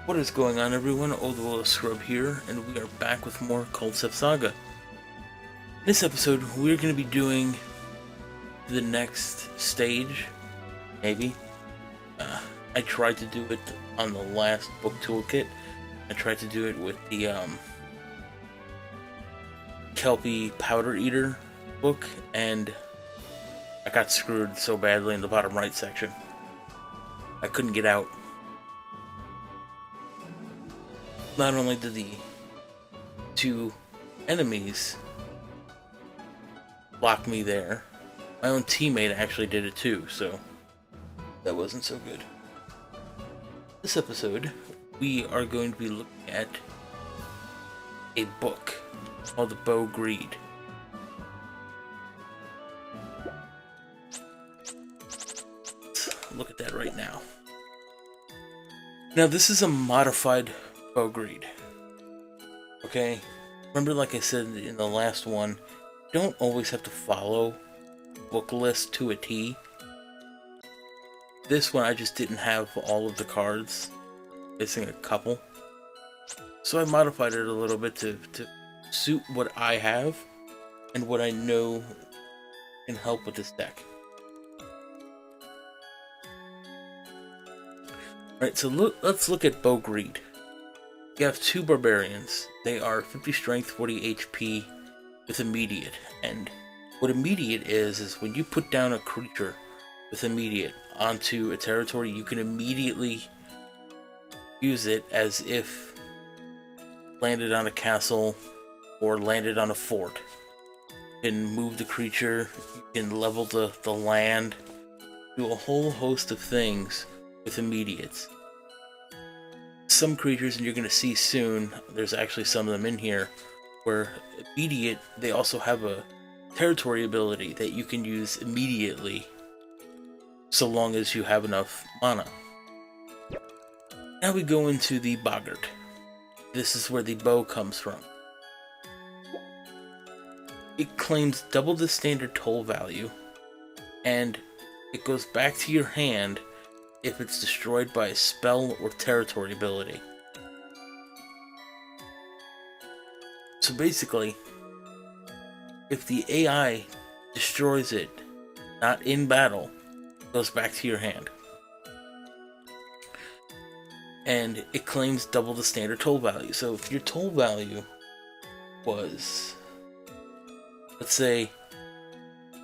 What is going on, everyone? Old Willow Scrub here, and we are back with more Culdcept Saga. In this episode, we're going to be doing the next stage, maybe. I tried to do it on the last book toolkit. I tried to do it with the Kelpie Powder Eater book, and I got screwed so badly in the bottom right section. I couldn't get out. Not only did the two enemies block me there, my own teammate actually did it too, so that wasn't so good. This episode, we are going to be looking at a book called The Bow Greed. Let's look at that right now. Now, this is a modified Bow Greed. Okay? Remember, like I said in the last one, you don't always have to follow book list to a T. This one I just didn't have all of the cards, missing a couple. So I modified it a little bit to suit what I have and what I know can help with this deck. Alright, so let's look at Bow Greed. You have two barbarians. They are 50 strength, 40 HP with immediate. And what immediate is when you put down a creature with immediate onto a territory, you can immediately use it as if landed on a castle or landed on a fort. You can move the creature, you can level the land, do a whole host of things with immediates. Some creatures, and you're going to see soon, there's actually some of them in here, where immediate, they also have a territory ability that you can use immediately, so long as you have enough mana. Now we go into the boggart. This is where the bow comes from. It claims double the standard toll value, and it goes back to your hand if it's destroyed by a spell or territory ability. So basically, if the AI destroys it, not in battle, it goes back to your hand. And it claims double the standard toll value. So if your toll value was, let's say,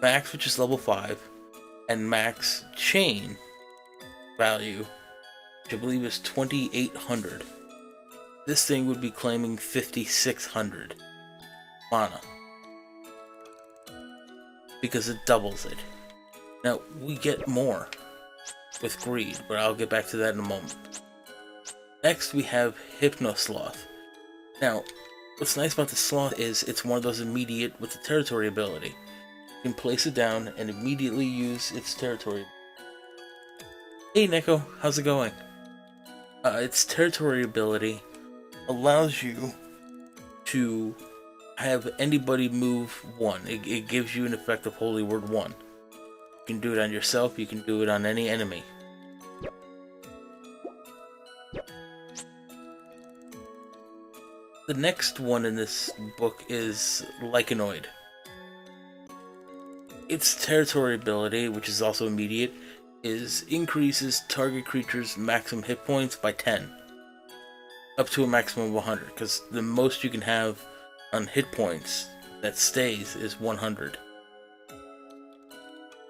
max, which is level 5, and max chain value, which I believe is 2,800. This thing would be claiming 5,600 mana, because it doubles it. Now, we get more with Greed, but I'll get back to that in a moment. Next, we have Hypnosloth. Now, what's nice about the Sloth is it's one of those immediate with the territory ability. You can place it down and immediately use its territory. Hey Neko, how's it going? Its territory ability allows you to have anybody move 1. It gives you an effect of Holy Word 1. You can do it on yourself, you can do it on any enemy. The next one in this book is Lycanoid. Its territory ability, which is also immediate, is increases target creature's maximum hit points by 10. Up to a maximum of 100, because the most you can have on hit points that stays is 100.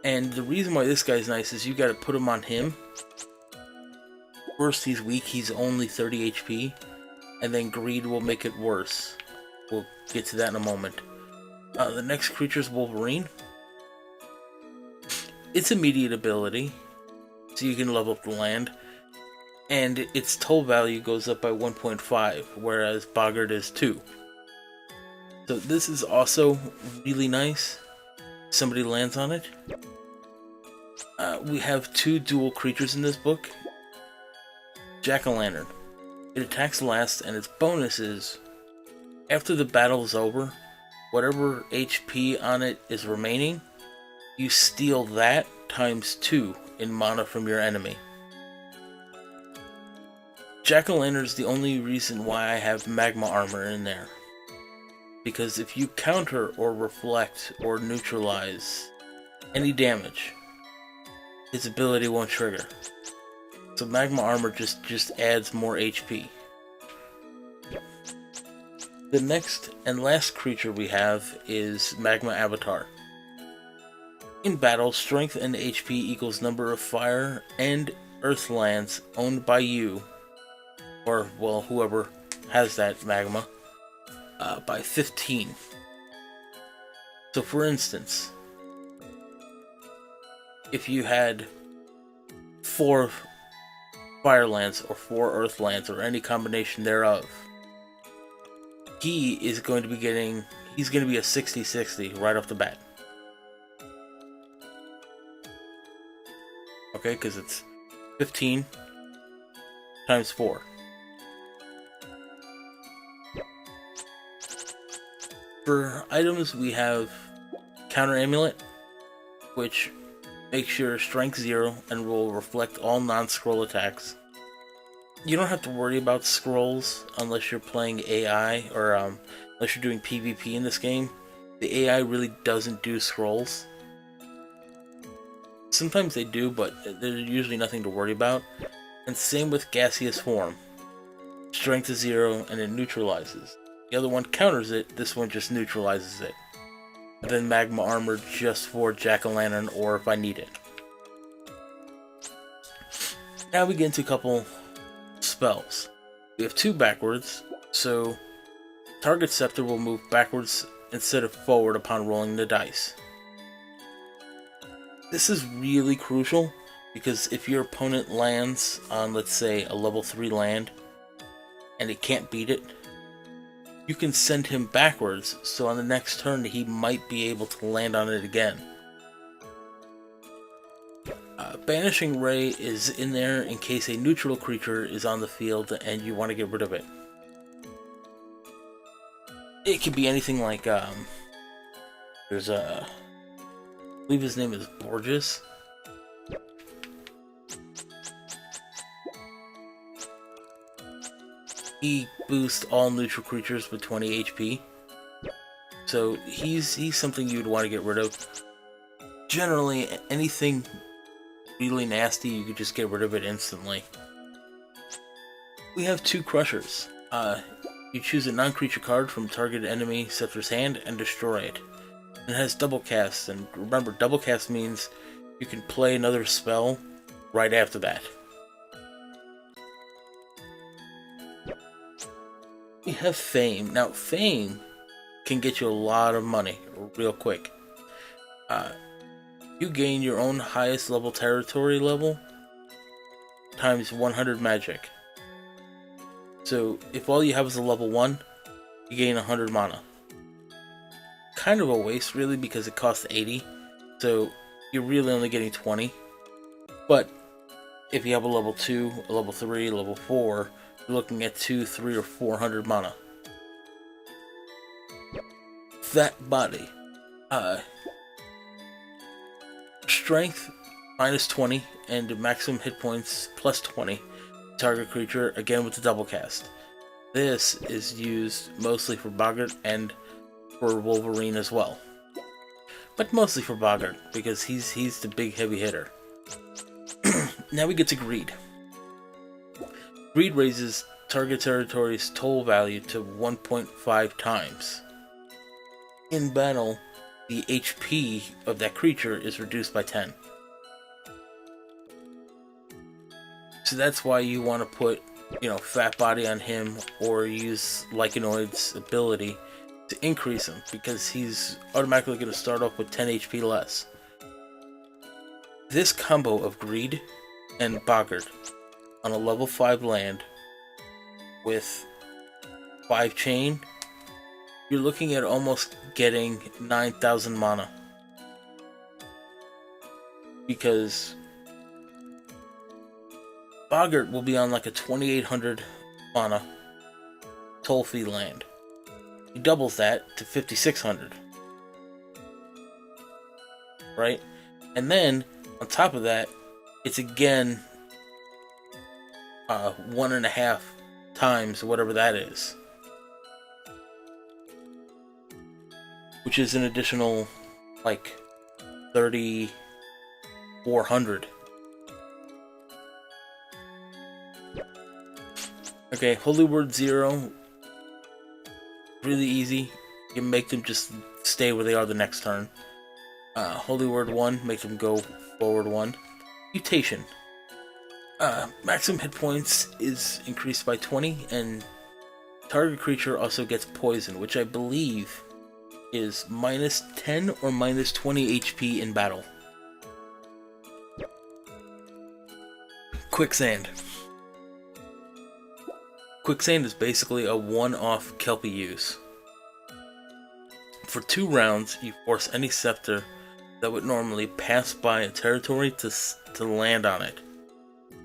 And the reason why this guy's nice is you gotta put him on him. First he's weak, he's only 30 HP, and then Greed will make it worse. We'll get to that in a moment. The next creature is Wolverine. Its immediate ability, so you can level up the land, and its toll value goes up by 1.5, whereas Boggart is 2. So this is also really nice. Somebody lands on it. We have two dual creatures in this book. Jack-o'-lantern. It attacks last, and its bonus is, after the battle is over, whatever HP on it is remaining, you steal that times 2 in mana from your enemy. Jack-o'-lantern is the only reason why I have magma armor in there. Because if you counter or reflect or neutralize any damage, his ability won't trigger. So magma armor just adds more HP. The next and last creature we have is Magma Avatar. In battle, strength and HP equals number of fire and earth lands owned by you, or, well, whoever has that magma, by 15. So for instance, if you had 4 fire lands or 4 earth lands or any combination thereof, he's going to be a 60-60 right off the bat. Okay, because it's 15 times 4. For items, we have Counter Amulet, which makes your strength 0 and will reflect all non-scroll attacks. You don't have to worry about scrolls unless you're playing AI or unless you're doing PvP in this game. The AI really doesn't do scrolls. Sometimes they do, but there's usually nothing to worry about. And same with Gaseous Form. Strength is 0 and it neutralizes. The other one counters it, this one just neutralizes it. And then Magma Armor just for Jack-o'-lantern or if I need it. Now we get into a couple spells. We have 2 backwards, so target Scepter will move backwards instead of forward upon rolling the dice. This is really crucial because if your opponent lands on, let's say, a level 3 land and it can't beat it, you can send him backwards, so on the next turn he might be able to land on it again. Banishing Ray is in there in case a neutral creature is on the field and you want to get rid of it. It could be anything like, there's a, I believe his name is Borges. He boosts all neutral creatures with 20 HP. So he's something you'd want to get rid of. Generally, anything really nasty, you could just get rid of it instantly. We have 2 Crushers. You choose a non-creature card from target enemy Cepter's hand and destroy it. It has double cast, and remember, double cast means you can play another spell right after that. We have Fame. Now, Fame can get you a lot of money real quick. You gain your own highest level territory level times 100 magic. So if all you have is a level 1, you gain 100 mana. Kind of a waste really because it costs 80, so you're really only getting 20. But if you have a level 2, a level 3, a level 4, you're looking at 200, 300, or 400 mana. That body. Strength minus 20 and maximum hit points plus 20. Target creature again with the double cast. This is used mostly for Boggart and for Wolverine as well, but mostly for Boggart because he's the big heavy hitter. Now we get to Greed. Greed raises target territory's total value to 1.5 times. In battle, the HP of that creature is reduced by 10. So that's why you want to put, Fat Body on him or use Lycanoid's ability to increase him because he's automatically going to start off with 10 HP less. This combo of Greed and Boggart on a level 5 land with 5 chain, you're looking at almost getting 9,000 mana. Because Boggart will be on like a 2,800 mana toll fee land. He doubles that to 5,600. Right? And then, on top of that, it's again 1.5 times whatever that is, which is an additional like 3,400. Okay, Holy Word 0, really easy. You can make them just stay where they are the next turn. Holy Word 1, make them go forward 1. Mutation. Maximum hit points is increased by 20, and target creature also gets poison, which I believe is minus 10 or minus 20 HP in battle. Quicksand. Quicksand is basically a one-off Kelpie use. For 2 rounds, you force any Cepter that would normally pass by a territory to land on it.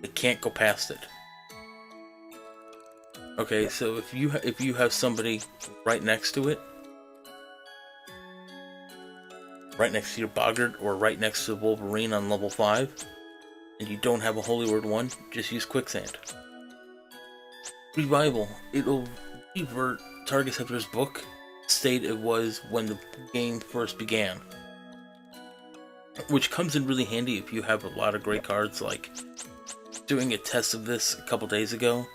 It can't go past it. Okay, so if you have somebody right next to it, right next to your Boggart or right next to the Wolverine on level 5, and you don't have a Holy Word 1, just use Quicksand. Revival. It'll revert target Cepter's book state it was when the game first began, which comes in really handy if you have a lot of great cards. Like doing a test of this a couple days ago,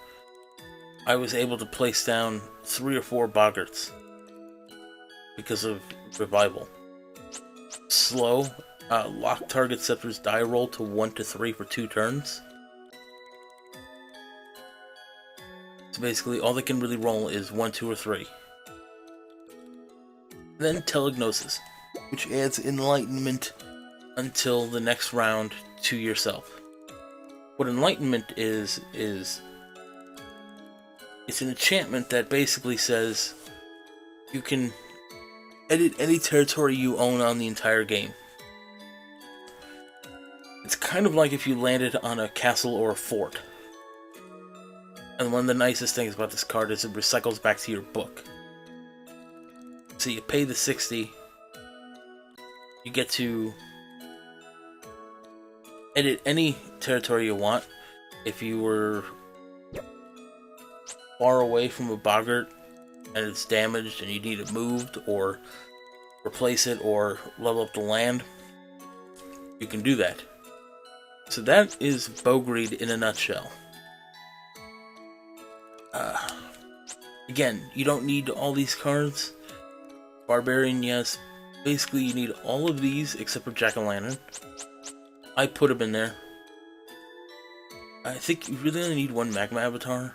I was able to place down 3 or 4 Boggarts because of Revival. Slow. Lock target Cepter's die roll to 1 to 3 for 2 turns. So basically, all they can really roll is 1, 2, or 3. Then Telegnosis, which adds Enlightenment until the next round to yourself. What Enlightenment is it's an enchantment that basically says you can edit any territory you own on the entire game. It's kind of like if you landed on a castle or a fort. And one of the nicest things about this card is it recycles back to your book. So you pay the 60, you get to edit any territory you want. If you were far away from a Boggart and it's damaged and you need it moved or replace it or level up the land, you can do that. So that is Bogreed in a nutshell. Again, you don't need all these cards. Barbarian, yes. Basically, you need all of these except for Jack-o'-lantern. I put them in there. I think you really only need 1 Magma Avatar.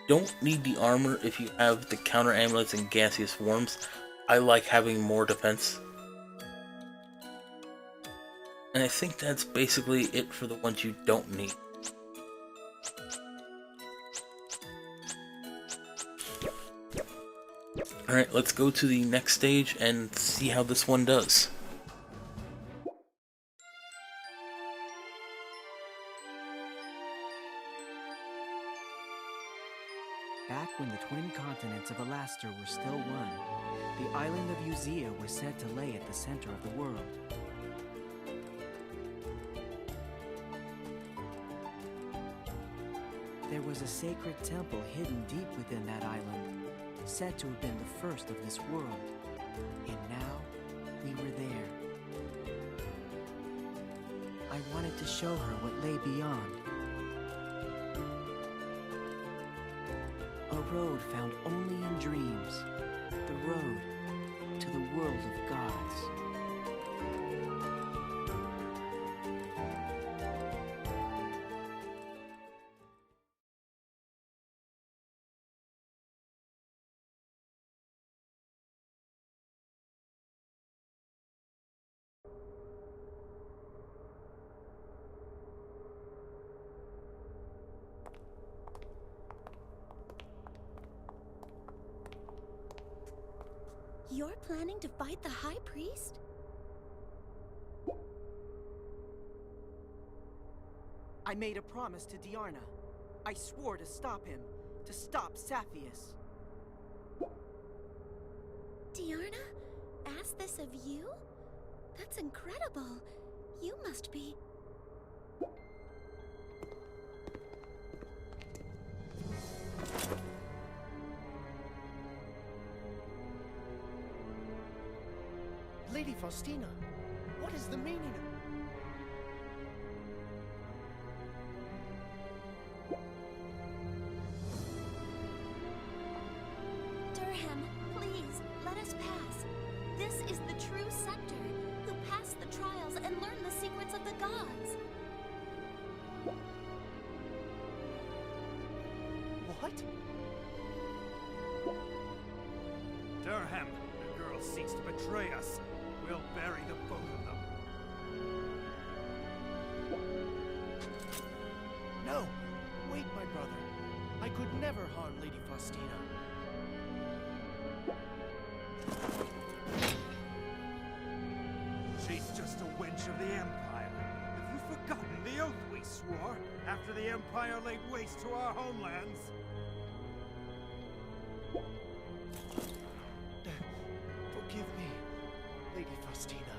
Don't need the armor if you have the counter amulets and gaseous forms. I like having more defense. And I think that's basically it for the ones you don't need. Alright, let's go to the next stage and see how this one does. Back when the twin continents of Alaster were still one, the island of Uzea was said to lay at the center of the world. There was a sacred temple hidden deep within that island, said to have been the first of this world, and now we were there. I wanted to show her what lay beyond. A road found only in dreams, the road to the world of gods. You're planning to fight the High Priest? I made a promise to Diarna. I swore to stop him, to stop Saphius. Diarna asked this of you? That's incredible. You must be... Lady Faustina, what is the meaning of... Dirham, please, let us pass. This is the true Cepter, who passed the trials and learned the secrets of the gods. What? Dirham, the girl seeks to betray us. We'll bury the both of them. No! Wait, my brother. I could never harm Lady Faustina. She's just a wench of the Empire. Have you forgotten the oath we swore after the Empire laid waste to our homelands? Forgive me, Lady Faustina.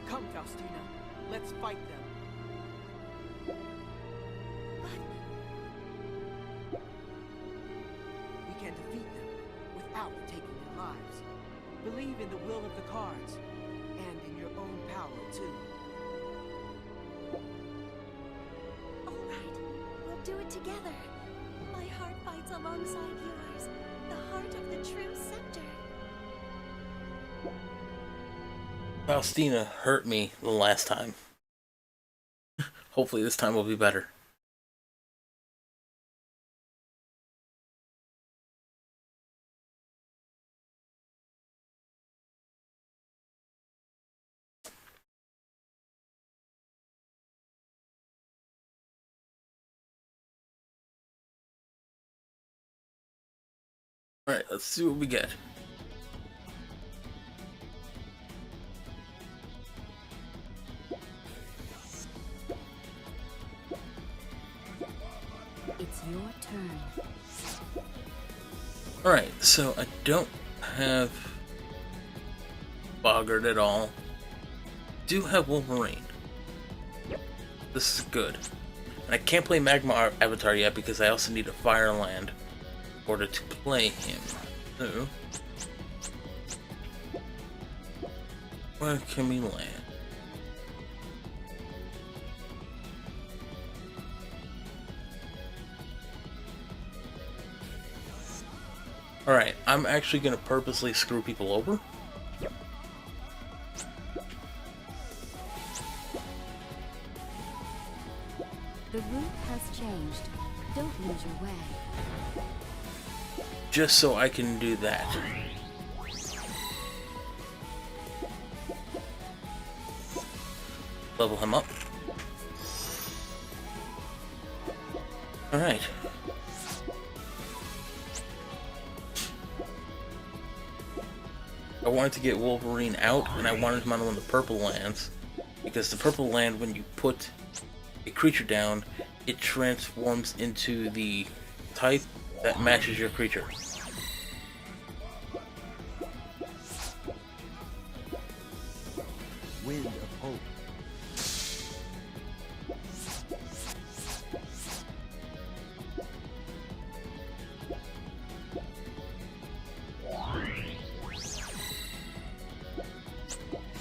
Come, Faustina. Let's fight them. We can defeat them without taking their lives. Believe in the will of the cards, and in your own power, too. All right, we'll do it together. My heart fights alongside yours, the heart of the true Cepter. Faustina hurt me the last time. Hopefully this time will be better. Alright, let's see what we get. It's your turn. Alright, so I don't have Boggart at all. Do have Wolverine. This is good. And I can't play Magma Avatar yet because I also need a Fire Land in order to play him. So, where can we land? Alright, I'm actually going to purposely screw people over. The route has changed. Don't lose your way. Just so I can do that. Level him up. Alright. I wanted to get Wolverine out, and I wanted him on one of the purple lands. Because the purple land, when you put a creature down, it transforms into the type that matches your creature. Wind of hope.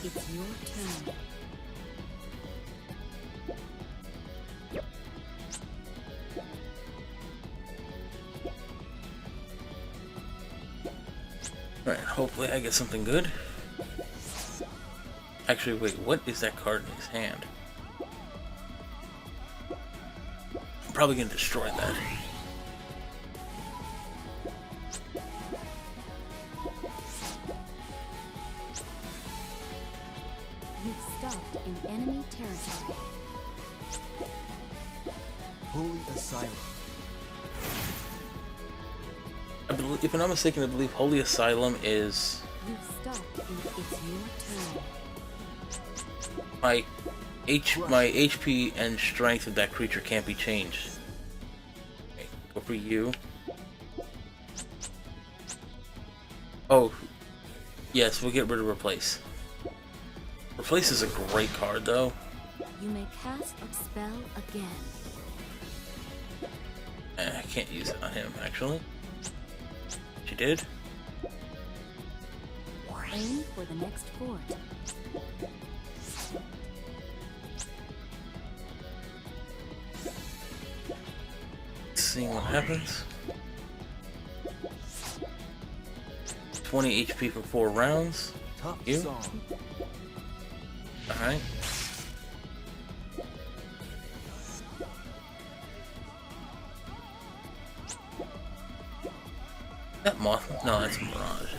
It's your turn. Alright, hopefully I get something good. Actually, wait, what is that card in his hand? I'm probably gonna destroy that. You've stopped in enemy territory. Holy Asylum. I believe, if I'm not mistaken, I believe Holy Asylum is You've stopped in it's your turn. my HP and strength of that creature can't be changed. Okay, go for you. Oh, yes, we'll get rid of Replace. Replace is a great card, though. You may cast a spell again. I can't use it on him, actually. You did? Aim for the next fort. Seeing what happens. 20 HP for 4 rounds. Tough You? song. Alright. That moth? No, that's Mirage.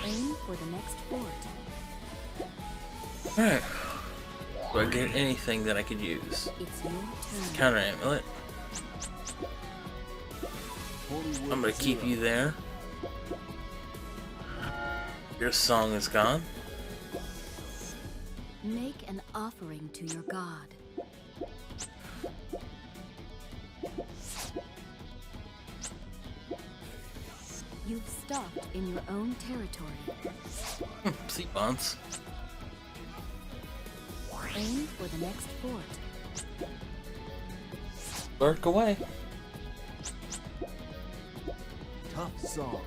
Aim for the next fort. Alright. Do I get anything that I could use? It's your turn. Counter amulet. Holy I'm Wood gonna keep Zero. you there. Your song is gone. Make an offering to your god. You've stopped in your own territory. Sea bonds. Aim for the next fort. Lurk away. Tough song.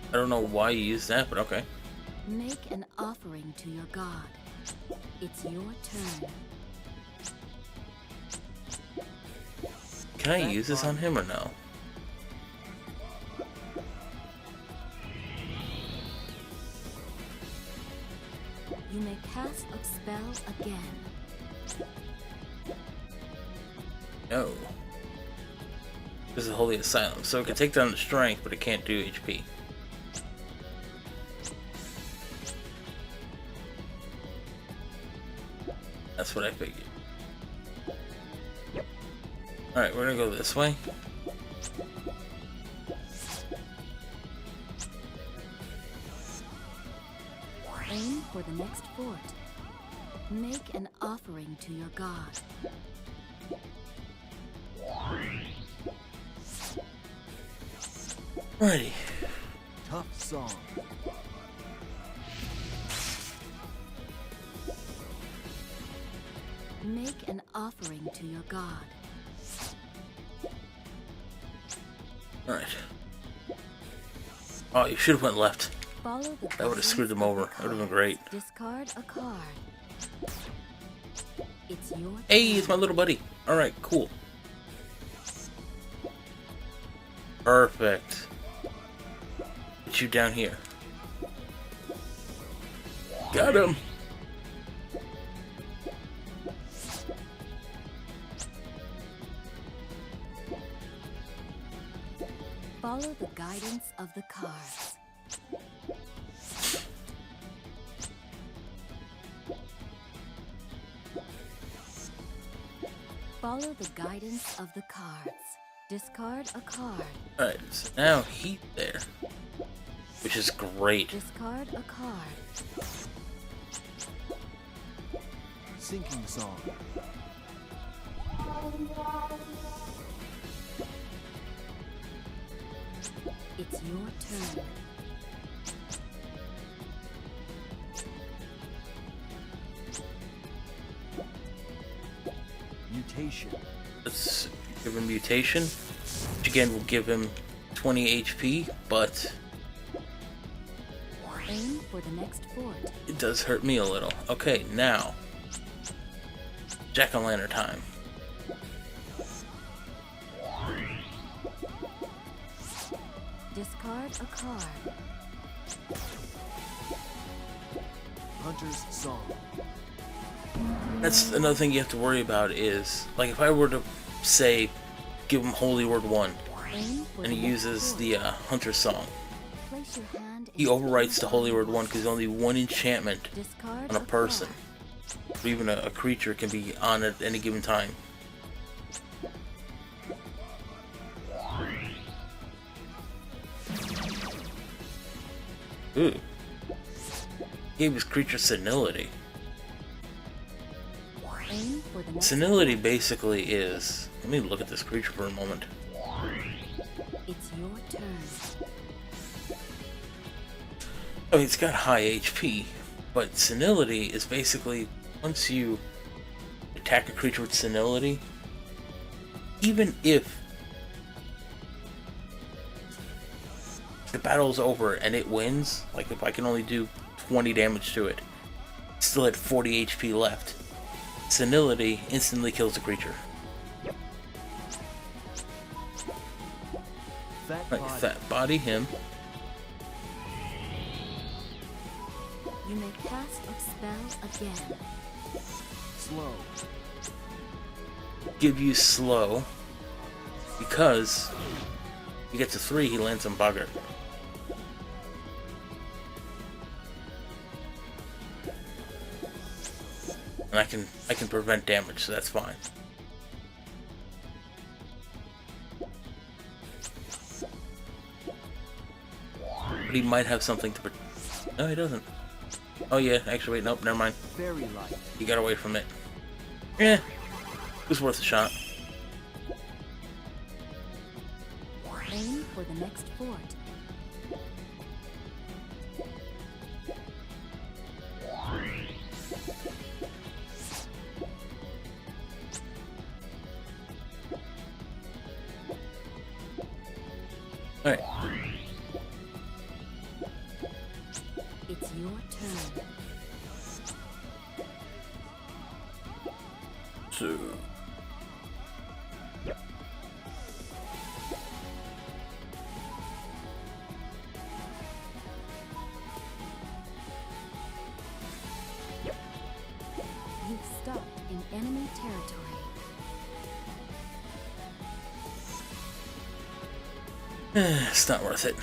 I don't know why you used that, but okay. Make an offering to your god. It's your turn. Can I use this on him or no? You may cast a spell again. No. This is Holy Asylum, so it can take down the strength, but it can't do HP. That's what I figured. Alright, we're gonna go this way. Aim for the next fort. Make an offering to your god. Righty. Tough song. Make an offering to your god. Alright. Oh, you should have went left. Follow the That would have screwed them guidance over. of the That would have been cards. great. Discard a card. It's your Hey, turn. it's my little buddy. Alright, cool. Perfect. Get you down here. Got him. Follow the guidance of the cards. Follow the guidance of the cards. Discard a card. Alright, so now heat there. Which is great. Discard a card. Sinking song. It's your turn. Mutation. Let's give him mutation. Which again will give him 20 HP, but Aim for the next fort. it does hurt me a little. Okay, now. Jack-o'-lantern time. Discard a card. Hunter's song. That's another thing you have to worry about is, like if I were to say, give him Holy Word 1, Aim for and he the next uses fort. the Hunter Song, Place your hand he into overwrites two the Holy Word 1 vials. because only one enchantment Discard on a person, card. or even a creature can be on at any given time. Ooh. Gave his creature senility. Aim for the next Senility basically is... Let me look at this creature for a moment. It's your turn. I mean, it's got high HP, but senility is basically once you attack a creature with senility, even if the battle's over and it wins, like if I can only do 20 damage to it, it's still at 40 HP left. Senility instantly kills the creature. Fat body him. You may cast a spell again. Slow. Give you slow because he gets a 3, he lands on Bugger. And I can prevent damage, so that's fine. But he might have something to. No, he doesn't. Oh yeah, actually wait, nope, never mind. Very light. He got away from it. Yeah, it was worth a shot. Aim for the next fort. Alright. It's your turn. So You've stopped in enemy territory. it's not worth it.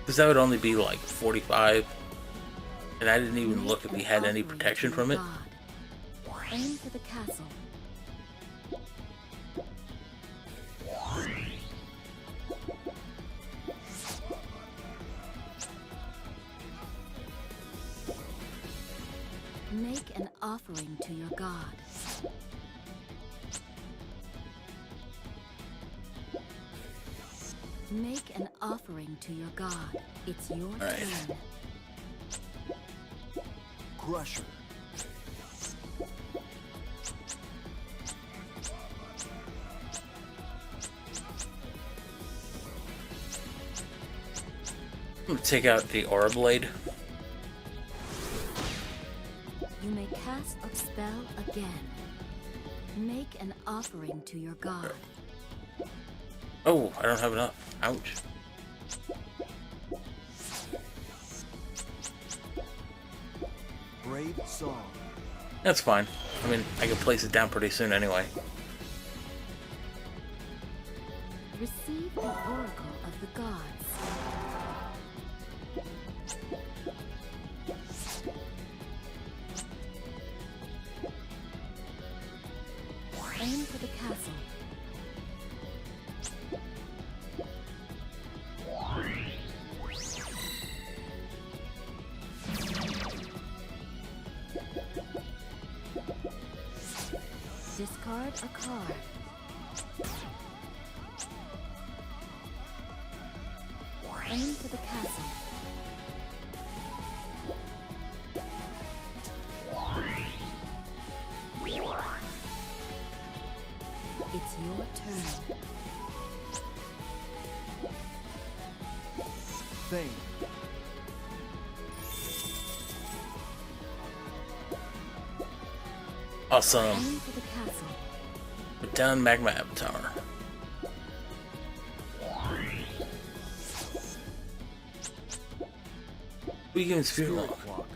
Because that would only be like 45. And I didn't even look if he had any protection from it. Aim for the castle. Make an offering to your god. Make an offering to your god. It's your turn. Crusher. I'm gonna take out the Aura Blade. You may cast a spell again. Make an offering to your god. Oh, I don't have enough. Ouch. Brave song. That's fine. I mean, I can place it down pretty soon anyway. Receive the oracle of the gods. Aim for the castle. Discard a card. Aim for the castle. It's your turn. Fame. Awesome. Aim for the castle. Put down Magma Avatar. We give him Spirit Walk.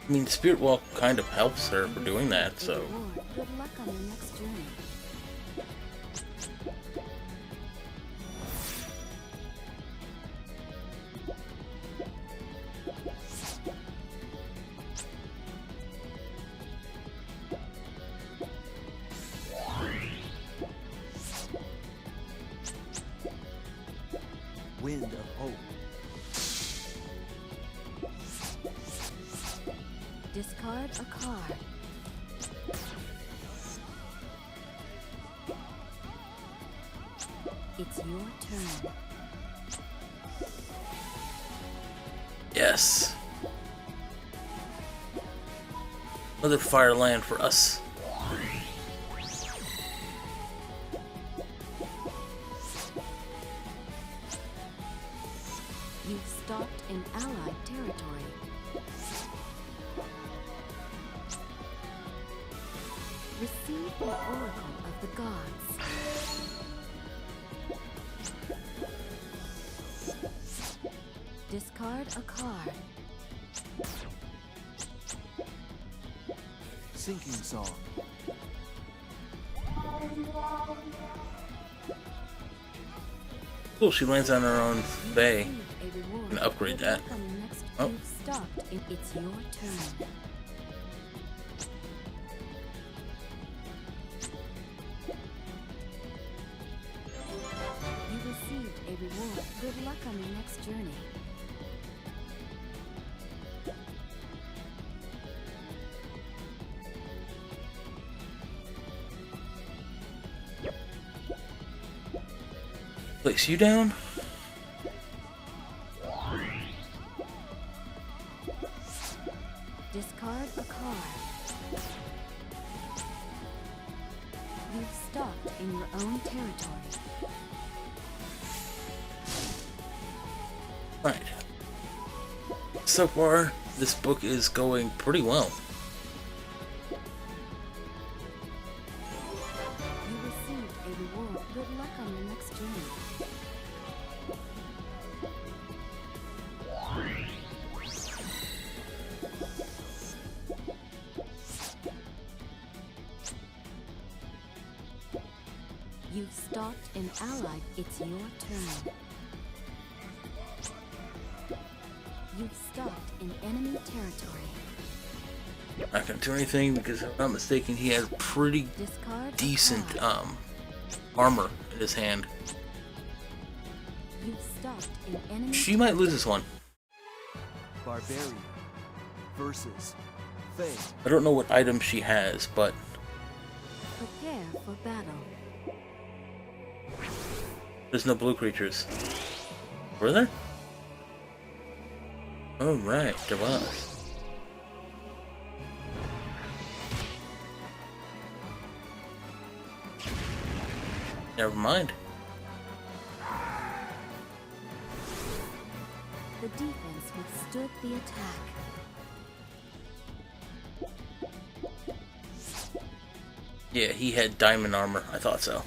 I mean, Spirit Walk kind of helps her for doing that, so. Good luck on your next journey. Wind of hope. Discard a card. It's your turn. Yes. Another fire land for us. You've stopped in allied territory. Receive the oracle of the gods. Discard a card. Sinking song. Cool, she lands on her own bay. Receive a reward. Gonna upgrade that. On your next Oh. You've stopped. It's your turn. You received a reward. Good luck on your next journey. Place you down. Discard a card. You've stopped in your own territory. Right. So far, this book is going pretty well. You received a reward. Good luck on your next journey. You've stopped in allied. It's your turn. You've stopped in enemy territory. Not gonna do anything because if I'm not mistaken, he has pretty Discard a decent card. armor in his hand. You've stopped in enemy. She might lose this one. Barbarian versus Fae. I don't know what item she has, but Prepare for battle. there's no blue creatures. Were there? Oh right, there was. Never mind. The defense withstood the attack. Yeah, he had diamond armor. I thought so.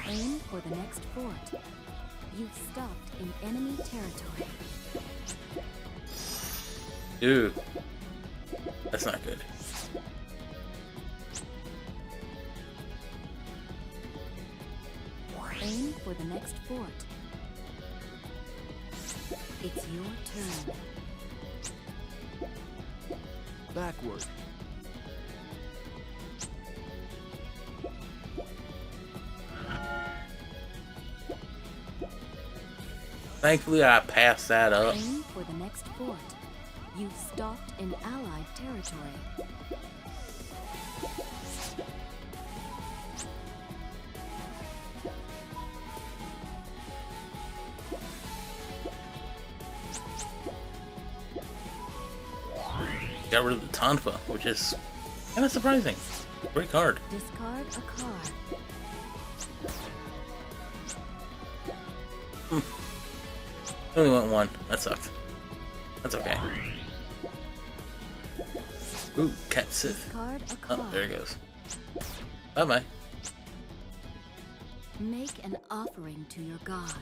Aim for the next fort. You've stopped in enemy territory. Dude, that's not good. Aim for the next fort. It's your turn. Backward. Thankfully, I passed that up. Aim for the next fort. You've stopped in allied territory. Got rid of the Tonfa, which is kind of surprising. Great card. Discard a card. I only went one. That sucked. That's okay. Ooh, Culdcept. Discard a card. Oh, there it goes. Bye bye. Make an offering to your god.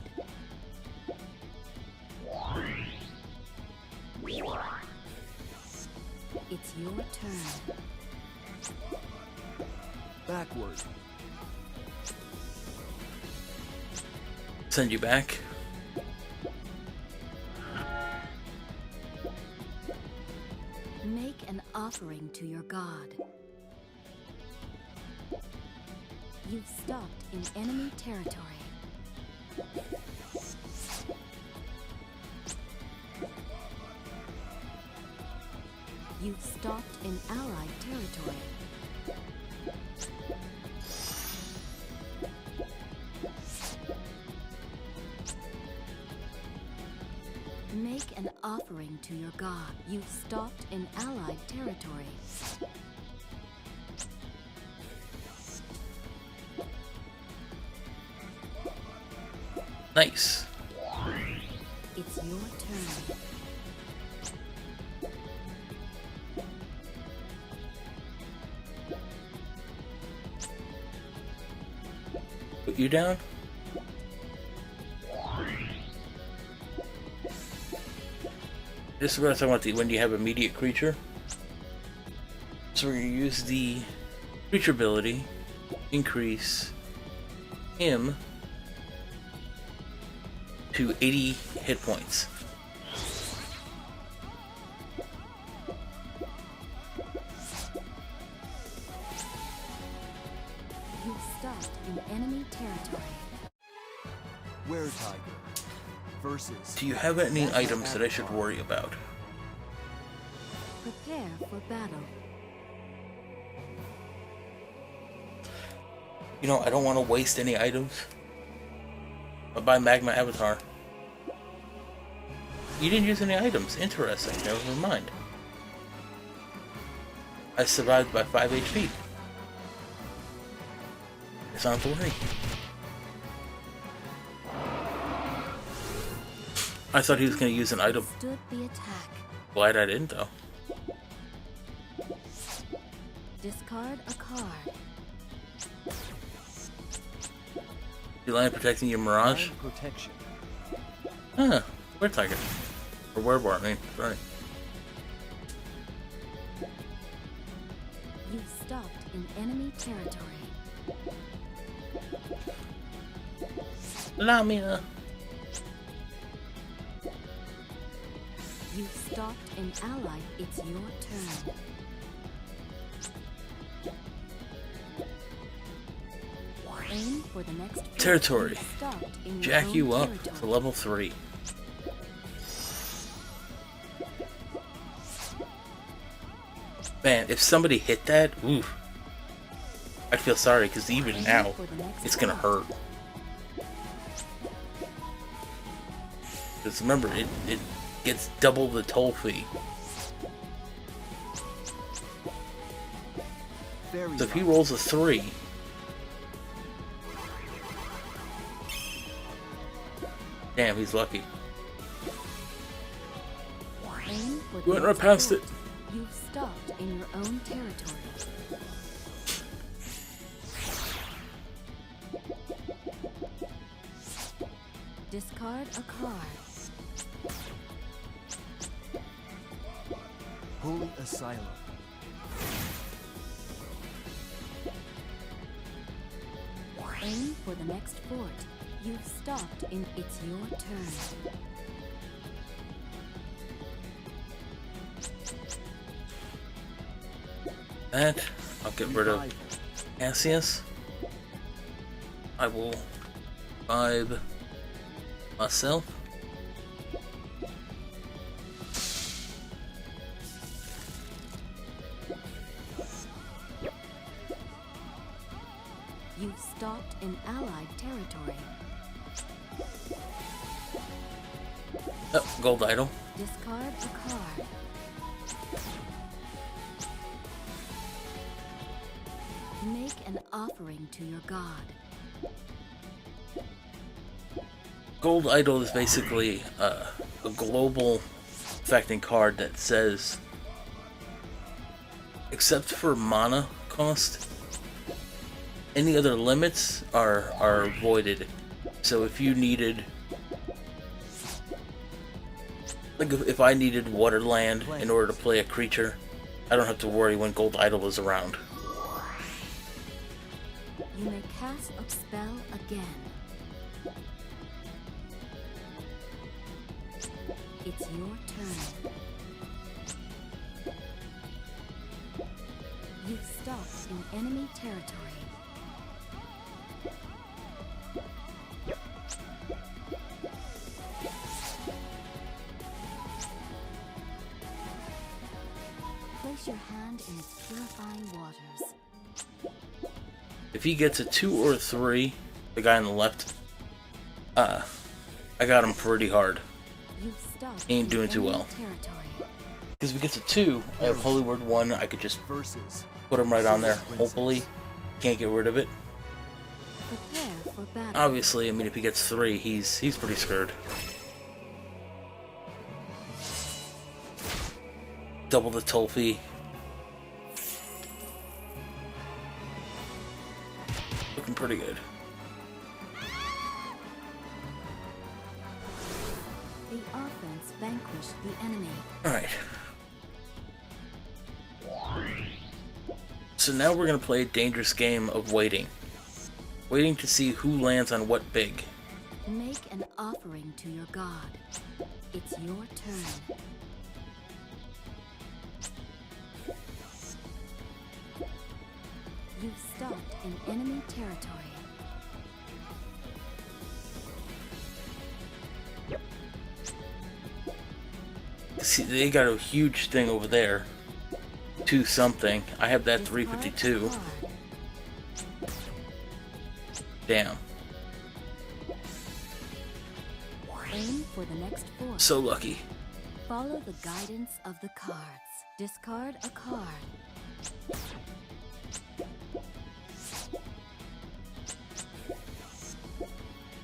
It's your turn. Backward. Send you back. Make an offering to your god. You've stopped in enemy territory. You've stopped in allied territory. offering to your god. You stopped in allied territory. Nice. It's your turn. Put you down. This is what I was talking about, when you have immediate creature. So we're going to use the creature ability, increase him to 80 hit points. You stopped in enemy territory. Were-Tiger versus... Do you have any items that I should worry about? Prepare for battle. You know, I don't want to waste any items. I'll buy Magma Avatar. You didn't use any items. Interesting. Never mind. I survived by 5 HP. It's not to worry. I thought he was going to use an item. Stood the attack. Glad I didn't, though. Discard a card. You land protecting your Mirage? Land protection. Huh. Were-Tiger. Or Werewolf, I mean. Sorry. You stopped in enemy territory. Lamia. You stopped in allied. It's your turn. Aim for the next Territory. You stopped in your Jack own you up territory. to level 3. Man, if somebody hit that, oof. I'd feel sorry, because even now, it's gonna hurt. Because remember, it gets double the toll fee. Very So if he light. rolls a 3, damn, he's lucky. Aim for the You went right next past it. fort. You've stopped in your own territory. Discard a card. Holy Asylum. Aim for the next fort. You've stopped in. It's your turn. That, I'll get rid of Cassius. I will vibe myself. You've stopped in allied territory. Oh, gold idol. Discard a card. Make an offering to your god. Gold idol is basically a global affecting card that says, except for mana cost, any other limits are voided. So if you needed, like if I needed Waterland in order to play a creature, I don't have to worry when Gold Idol is around. You may cast a spell again. It's your turn. You've stopped in enemy territory. Place your hand in its purifying waters. If he gets a 2 or a 3, the guy on the left, I got him pretty hard. You've stopped ain't doing too enemy well. territory. Because if we get to 2, I have Holy Word 1, I could just Versus put him right on there. Hopefully, can't get rid of it. Prepare for battle. Obviously, I mean, if he gets 3, he's pretty screwed. Double the toll fee. Looking pretty good. The offense vanquished the enemy. Alright. So now we're going to play a dangerous game of waiting. Waiting to see who lands on what big. Make an offering to your god. It's your turn. You've stopped in enemy territory. See, they got a huge thing over there. 2 something. I have that Discard 352. a card. Damn. Aim for the next 4. So lucky. Follow the guidance of the cards. Discard a card.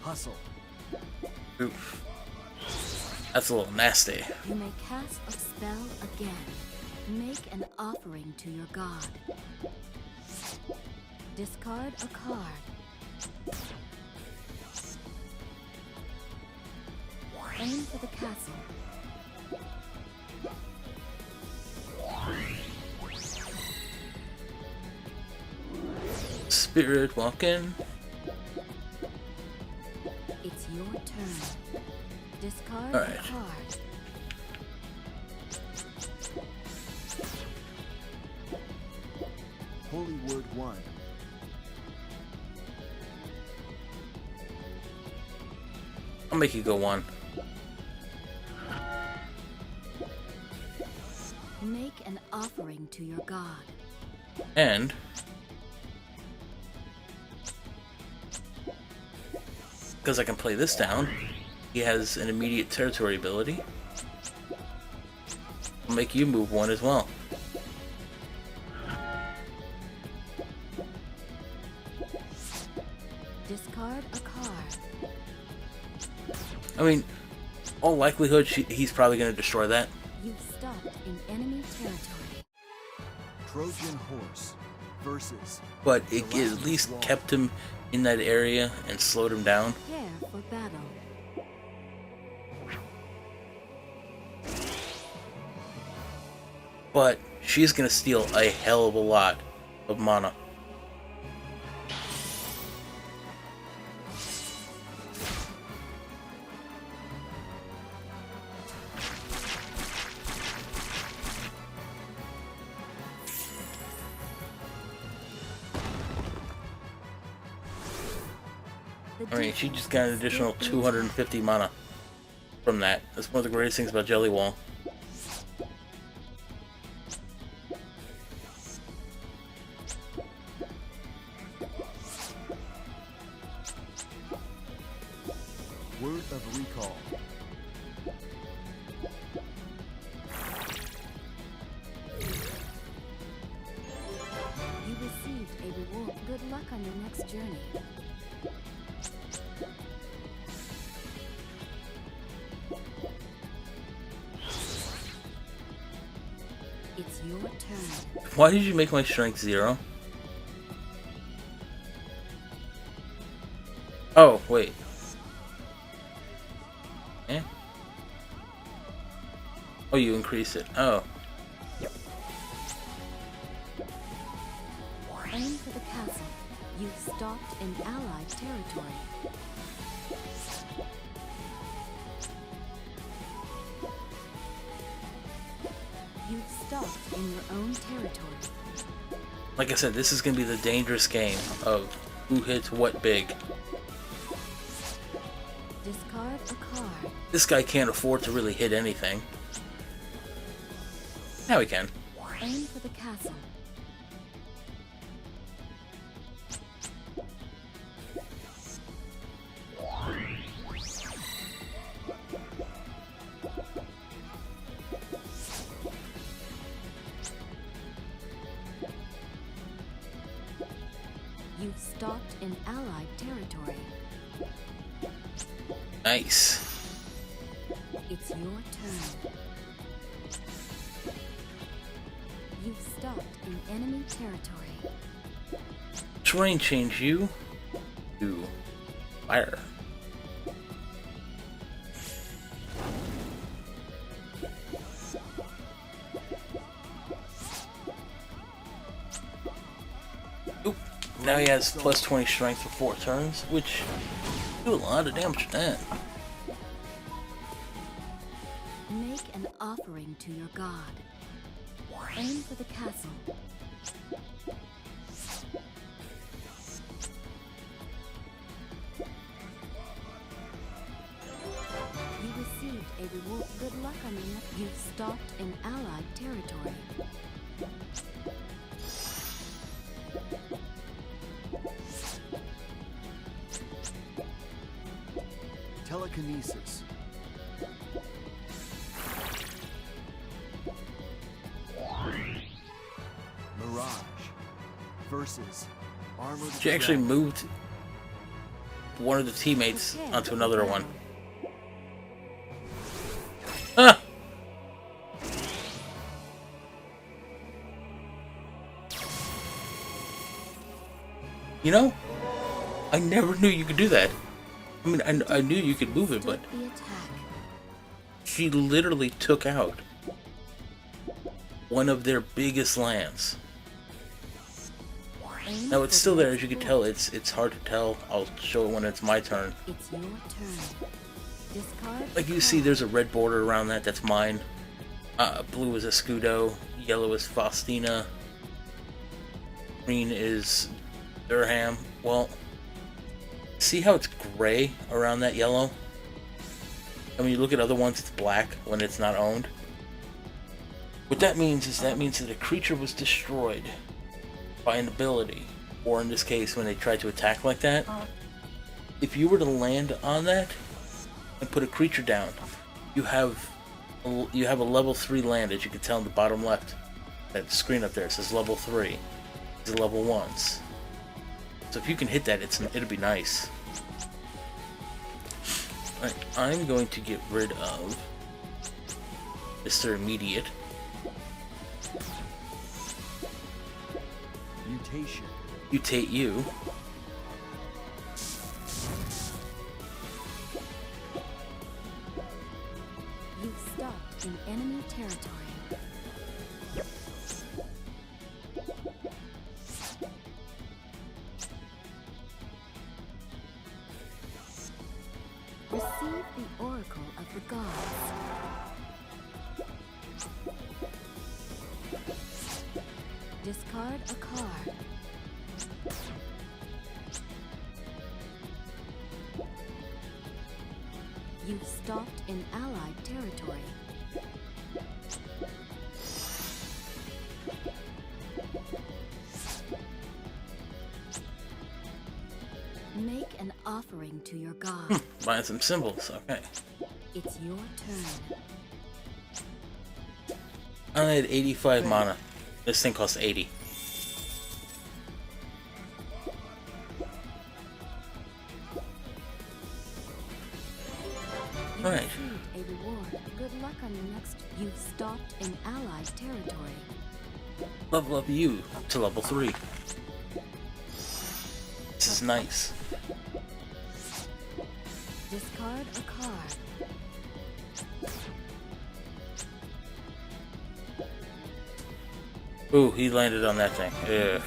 hustle. Oof. That's a little nasty. You may cast a spell again. Make an offering to your god. Discard a card. Aim for the castle. Spirit walking. It's your turn. Discard All a right. card. Holy Word 1. I'll make you go 1. Make an offering to your god. And because I can play this down, he has an immediate territory ability. I'll make you move 1 as well. Discard a card. I mean, all likelihood he's probably going to destroy that. You've stopped in enemy territory. Trojan Horse versus But it at least kept him in that area and slowed him down. Prepare for battle. But she's going to steal a hell of a lot of mana. I mean, she just got an additional 250 mana from that. That's one of the greatest things about Jelly Wall. Word of Recall. You received a reward. Good luck on your next journey. It's your turn. Why did you make my strength 0? Oh, wait. Eh? Oh, you increase it. Oh. Aim for the castle. You've stopped in allied territory. You've stopped in your own territory. Like I said, this is going to be the dangerous game of who hits what big. Discard a card. This guy can't afford to really hit anything. Now he can. Aim for the castle. You've stopped in allied territory. Nice. It's your turn. You've stopped in enemy territory. Terrain change you to fire. Oop. Now he has plus 20 strength for 4 turns, which do a lot of damage to that. Make an offering to your god. Aim for the castle. You received a reward. Good luck on your next. You've stopped in allied territory. Telekinesis. Mirage versus armored. She actually dragon. moved one of the teammates onto another one. Ah! You know, I never knew you could do that. I mean, I knew you could move it, but Start the attack. she literally took out one of their biggest lands. Aim Now it's for still the there, as you can next tell. fort. It's hard to tell. I'll show it when it's my turn. It's your turn. Discard. Like you a see, card. there's a red border around that. That's mine. Blue is Escudo. Yellow is Faustina. Green is Dirham. Well, see how it's gray around that yellow? And when you look at other ones, it's black when it's not owned. What that means is that a creature was destroyed by an ability, or in this case, when they tried to attack like that. If you were to land on that and put a creature down, you have a level 3 land, as you can tell in the bottom left. That screen up there says level 3. These are level 1s. So if you can hit that, it'll be nice. Alright, I'm going to get rid of Mr. Immediate. Mutation. Mutate you. You've stopped in enemy territory. Receive the oracle of the gods. Discard a card. You've stopped in allied territory. Make an offering to your god. Buying some symbols, okay. It's your turn. I had 85 mana. This thing costs 80. You Right. received a reward. Good luck on your next. You've stopped in allied territory. Level up you to level 3. This is nice. Discard a card. Ooh, he landed on that thing. Ugh. Receive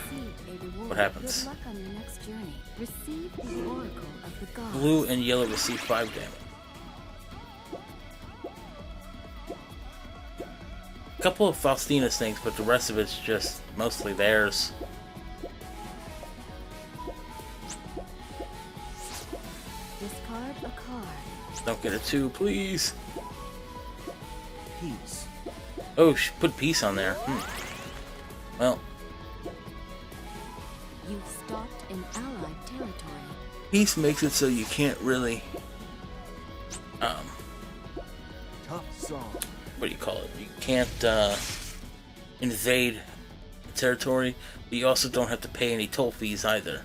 a reward. What happens? Good luck on your next journey. Receive the oracle of the gods. Blue and yellow receive 5 damage. A couple of Faustina's things, but the rest of it's just mostly theirs. Discard a card. Don't get a 2, please. Peace. Oh, she put peace on there. Well, You've stopped in allied territory. peace makes it so you can't really, Tough song. what do you call it? You can't, invade territory, but you also don't have to pay any toll fees either.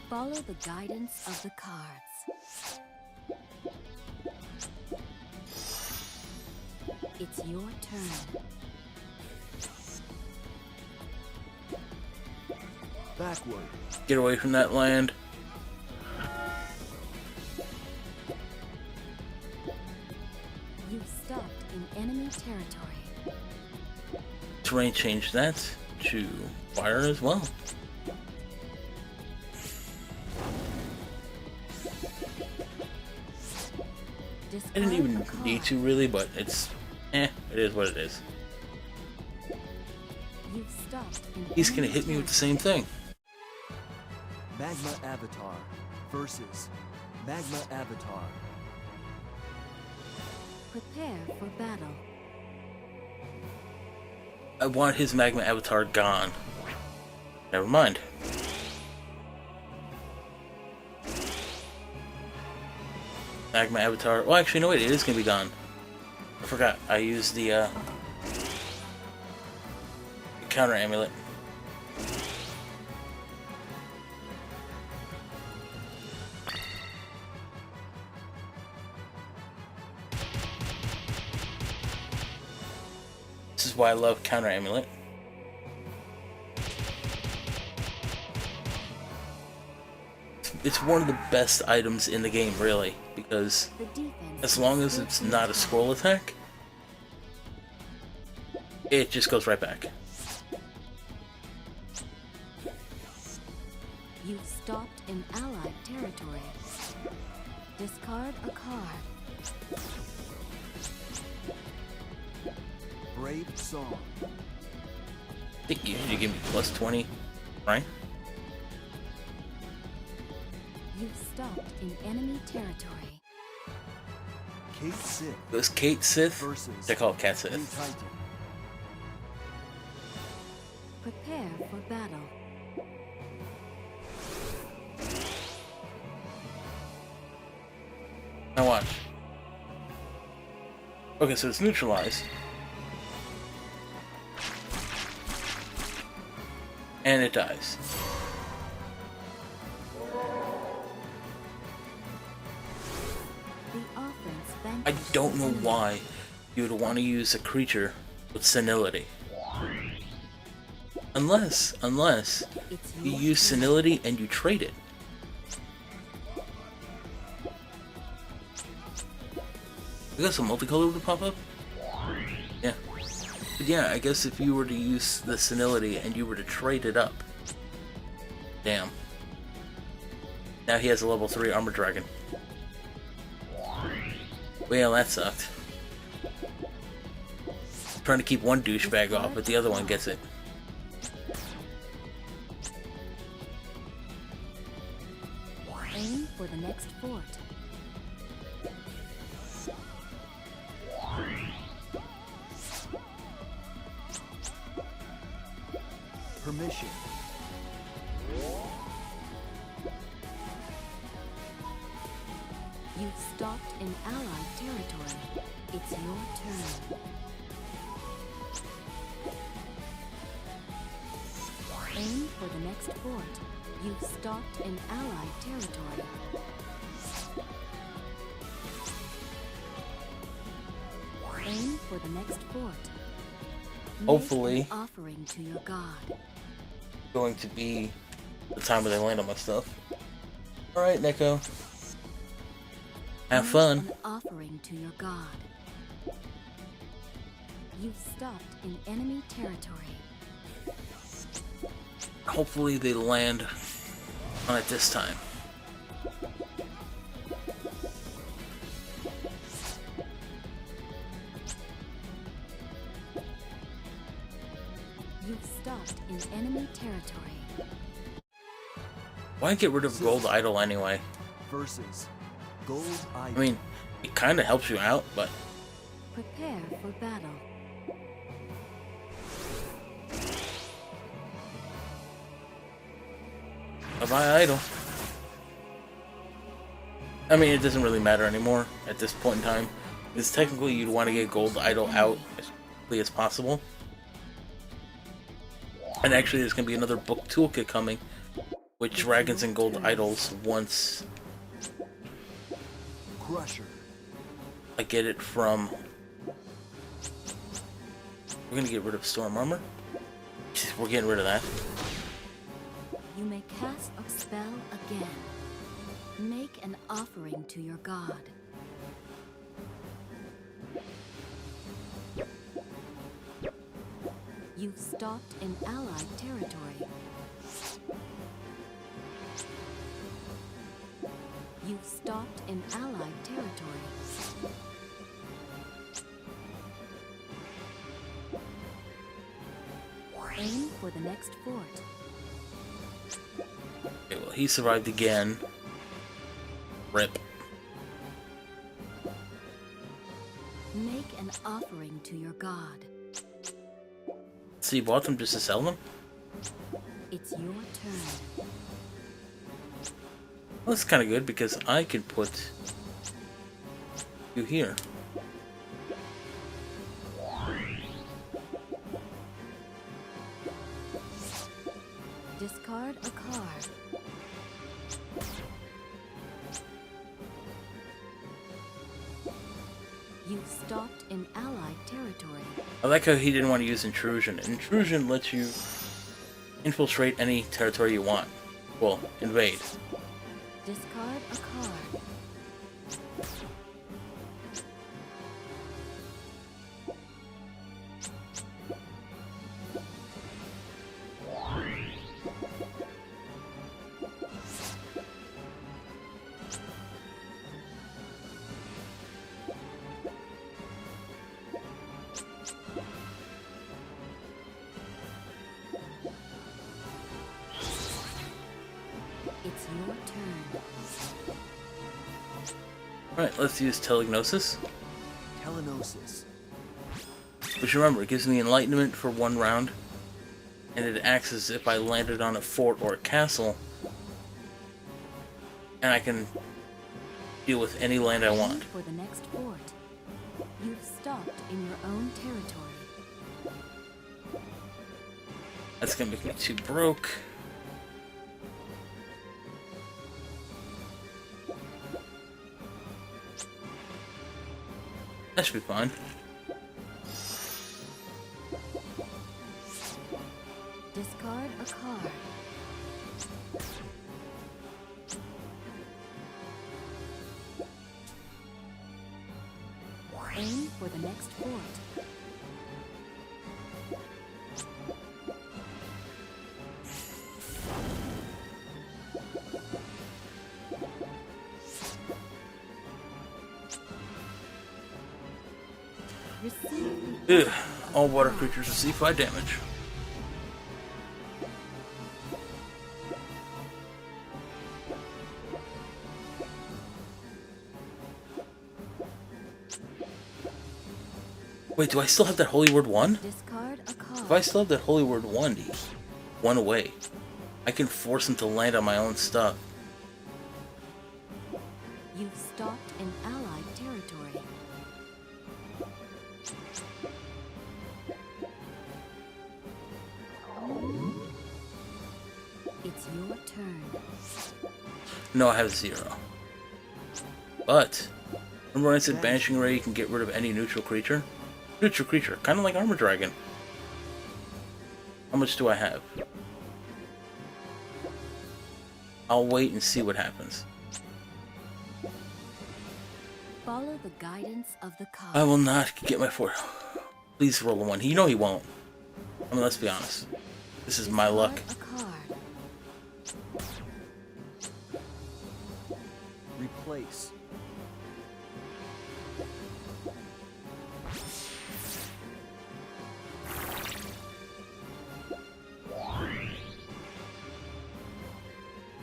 Follow the guidance of the cards. It's your turn. Backward. Get away from that land. You've stopped in enemy territory. Terrain change that to fire as well. I didn't even need to really, but it's it is what it is. You've stopped in He's gonna hit me with the same thing. Magma Avatar versus Magma Avatar. Prepare for battle. I want his magma avatar gone. Never mind. Magma avatar. Well, actually, no, wait, it is gonna be gone. I forgot. I used the counter amulet. This is why I love counter amulet. It's one of the best items in the game, really, because The defense as long as it's not a scroll attack, it just goes right back. You've stopped in allied territory. Discard a card. Brave Song. I think you usually give me plus 20, right? You've stopped in enemy territory. Kate Sith It was Kate Sith. versus They call it Cat New Sith. Titan. Prepare for battle. Now watch. Okay, so it's neutralized. And it dies. The offense I vanquished don't know the enemy. why you would want to use a creature with senility. Unless It's you your use turn. senility and you trade it. I guess a multicolor would pop up? Yeah. But yeah, I guess if you were to use the senility and you were to trade it up. Damn. Now he has a level 3 armor dragon. Well, that sucked. Trying to keep one douchebag off, but the other one gets it. Aim for the next fort. Permission. You've stopped in allied territory. It's your turn. Aim for the next fort. You've stopped in allied territory. Aim for the next fort. Make Hopefully. an offering to your god. Going to be the time where they land on my stuff. Alright, Neko. Have Make fun. An offering to your god. You've stopped in enemy territory. Hopefully they land on it this time. You've stopped in enemy territory. Why get rid of Gold Idol anyway? Versus Gold Idol. I mean, it kind of helps you out, but Prepare for battle. bye-bye Idol. I mean, it doesn't really matter anymore at this point in time. Because technically you'd want to get Gold Idol out as quickly as possible. And actually there's going to be another book toolkit coming with dragons and gold idols once Crusher. I get it from... We're gonna get rid of Storm Armor. We're getting rid of that. You may cast a spell again. Make an offering to your god. You've stopped in allied territory. You've stopped in allied territory. Aim for the next fort. Okay, well, he survived again. Rip. Make an offering to your god. So you bought them just to sell them? It's your turn. Well, that's kind of good because I can put you here. Discard a card. You've stopped in allied territory. I like how he didn't want to use Intrusion. Intrusion lets you infiltrate any territory you want. Well, invade. Discard a card. It's your turn. Alright, let's use Telegnosis. Telenosis. Which remember, it gives me Enlightenment for 1 round. And it acts as if I landed on a fort or a castle. And I can deal with any land I want. For the next fort. You've stopped in your own territory. That's gonna make me too broke. That should be fine. Discard a card. Aim for the next fort. Receive the Ugh. All water creatures receive 5 damage. Wait, do I still have that Holy Word 1? discard a card. If I still have that Holy Word 1, he's 1 away. I can force him to land on my own stuff. You've stopped in allied territory. It's your turn. No, I have 0. But, remember when I said Banishing Ray you can get rid of any neutral creature? Neutral creature, kind of like Armor Dragon. How much do I have? I'll wait and see what happens. Follow the guidance of the card. I will not get my 4. Please roll a 1. You know he won't. I mean, let's be honest. This is my luck. A card. Replace.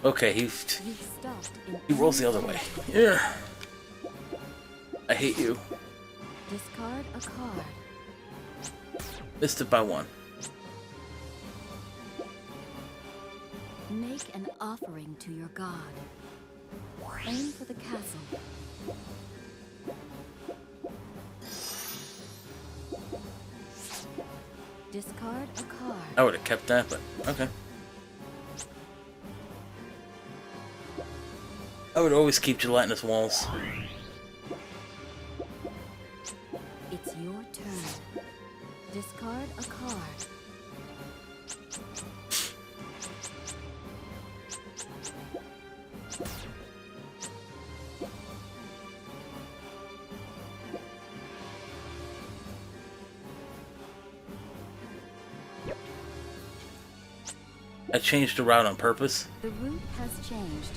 Okay, You've stopped in he rolls the other way. Yeah. I hate you. Discard a card. Missed it by 1. Make an offering to your god. Aim for the castle. Discard a card. I would have kept that, but okay. I would always keep gelatinous walls. It's your turn. Discard a card. I changed the route on purpose. The route has changed.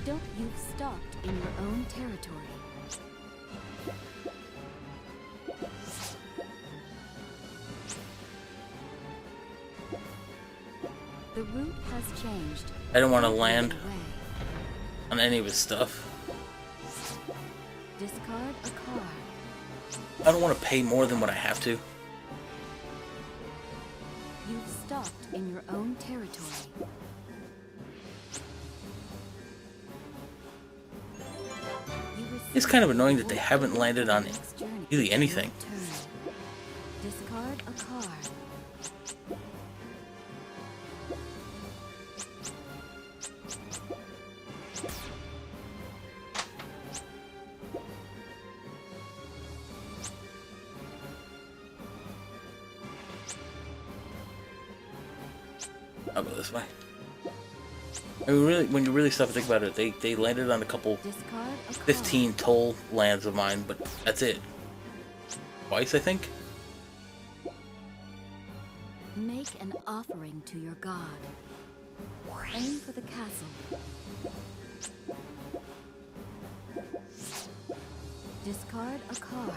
Don't you've stopped in your own territory. The route has changed. I don't want to Don't land move away. on any of his stuff. Discard a card. I don't want to pay more than what I have to. You've stopped in your own territory. It's kind of annoying that they haven't landed on really anything. Discard a card. I'll go this way. I mean, really, when you really stop and think about it, they landed on a couple Discard a card. 15 toll lands of mine, but that's it. Twice, I think? Make an offering to your god. Aim for the castle. Discard a card.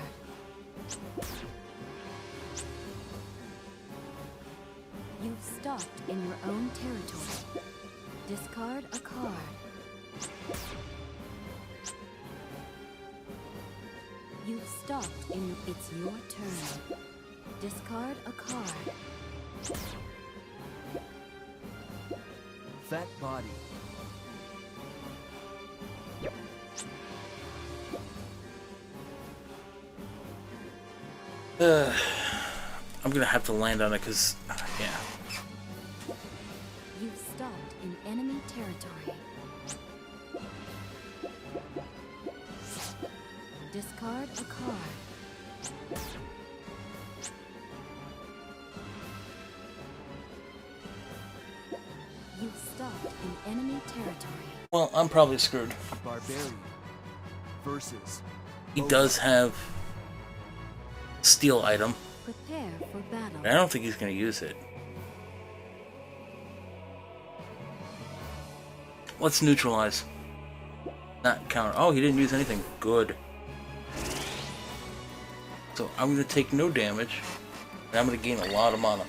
You've stopped in your own territory. Discard a card. You've stopped in it's your turn. Discard a card. Fat body. I'm gonna have to land on it because, yeah. You've stopped in enemy territory. Discard a card. You've stopped in enemy territory. Well, I'm probably screwed. Barbarian. Versus. He does have steel item, Prepare for battle. but I don't think he's gonna use it. Let's neutralize. Not counter. Oh, he didn't use anything. Good. So I'm gonna take no damage, and I'm gonna gain a lot of mana.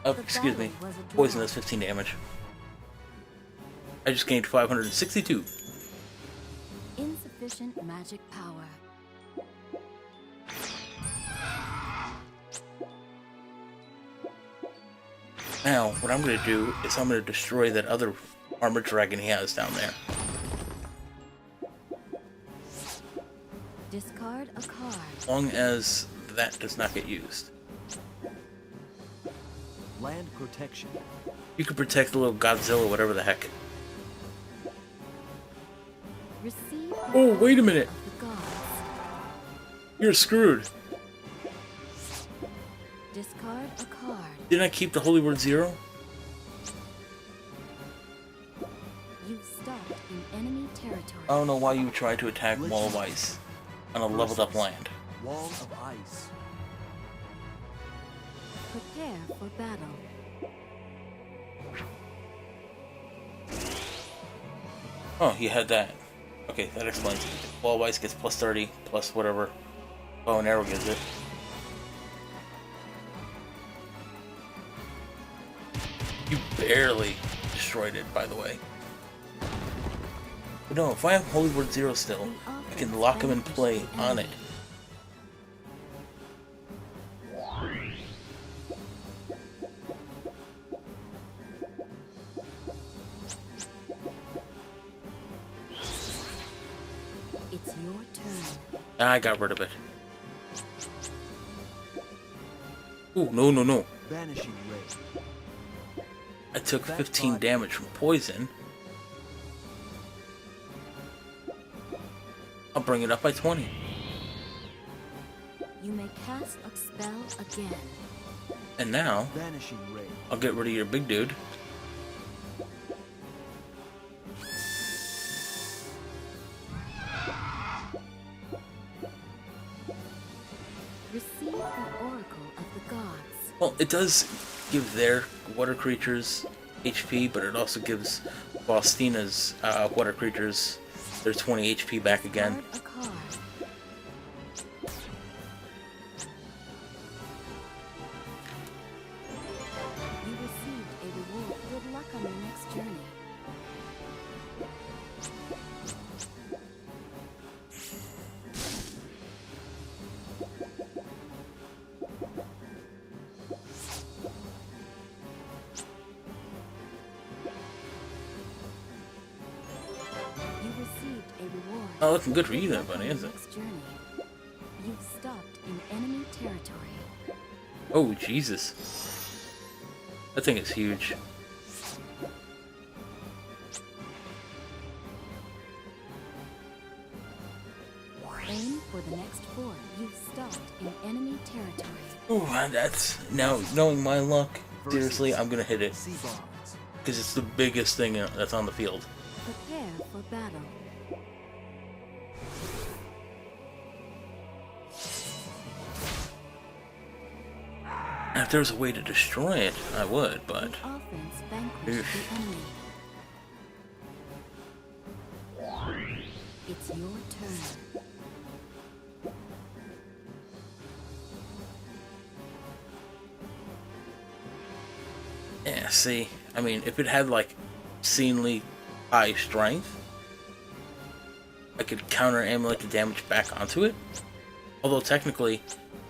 Oh, excuse me. Poison does 15 damage. I just gained 562. Insufficient magic power. Now, what I'm going to do is I'm going to destroy that other armored dragon he has down there. Discard a card. As long as that does not get used. Land protection. You can protect the little Godzilla, whatever the heck. Receive Oh, wait a minute. of the gods. You're screwed. Discard a card. Didn't I keep the Holy Word 0? You've stopped in enemy territory. I don't know why you tried to attack Wall of Ice on a leveled up land. Wall of ice. Prepare for battle. Oh, you had that. Okay, that explains it. Wall of Ice gets plus 30, plus whatever bow and arrow gives it. You barely destroyed it, by the way. But no, if I have Holy Word 0 still, I can lock him in play on it. It's your turn. I got rid of it. Ooh, no, no, no. Vanishing ray. I took 15 damage from poison. I'll bring it up by 20. You may cast a spell again. And now, Vanishing ray. I'll get rid of your big dude. Receive the Oracle of the Gods. Well, it does give their water creatures HP, but it also gives Faustina's water creatures their 20 HP back again. Card a card. You received a reward. Good luck on your next journey. You received a reward. Not looking good for you Good then, luck on buddy, your is it? next journey. You've stopped in enemy territory. Oh, Jesus. That thing is huge. Aim for the next fort. You've stopped in enemy territory. Ooh, and that's... Now, knowing my luck, seriously, I'm gonna hit it. Sea bonds. Because it's the biggest thing that's on the field. Prepare for battle. If there was a way to destroy it, I would, but... With offense, vanquish Oof. the enemy. It's your turn. Yeah, see, I mean, if it had, like, obscenely high strength, I could counter amulet the damage back onto it. Although, technically,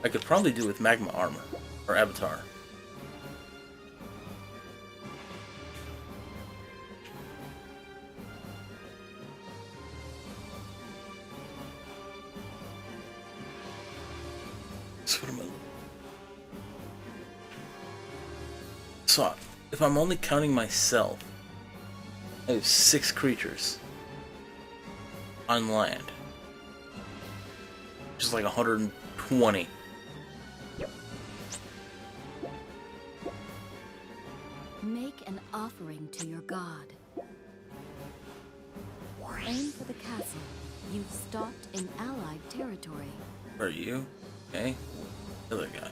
I could probably do with magma armor, or avatar. So what am I... So, if I'm only counting myself, I have 6 creatures on land. Which is like 120. Make an offering to your god. Aim for the castle. You've stopped in allied territory. Are you? Okay. The other guy.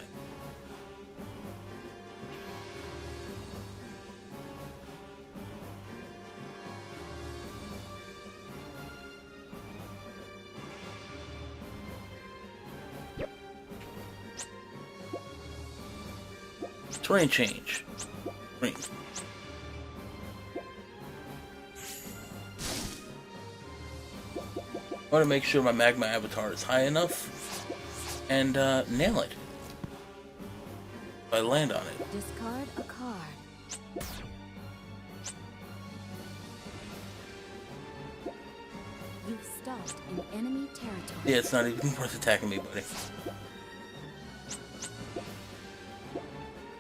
Terrain change. Green. I want to make sure my magma avatar is high enough and nail it. If I land on it. Discard a card. You've stopped in enemy territory. Yeah, it's not even worth attacking me, buddy.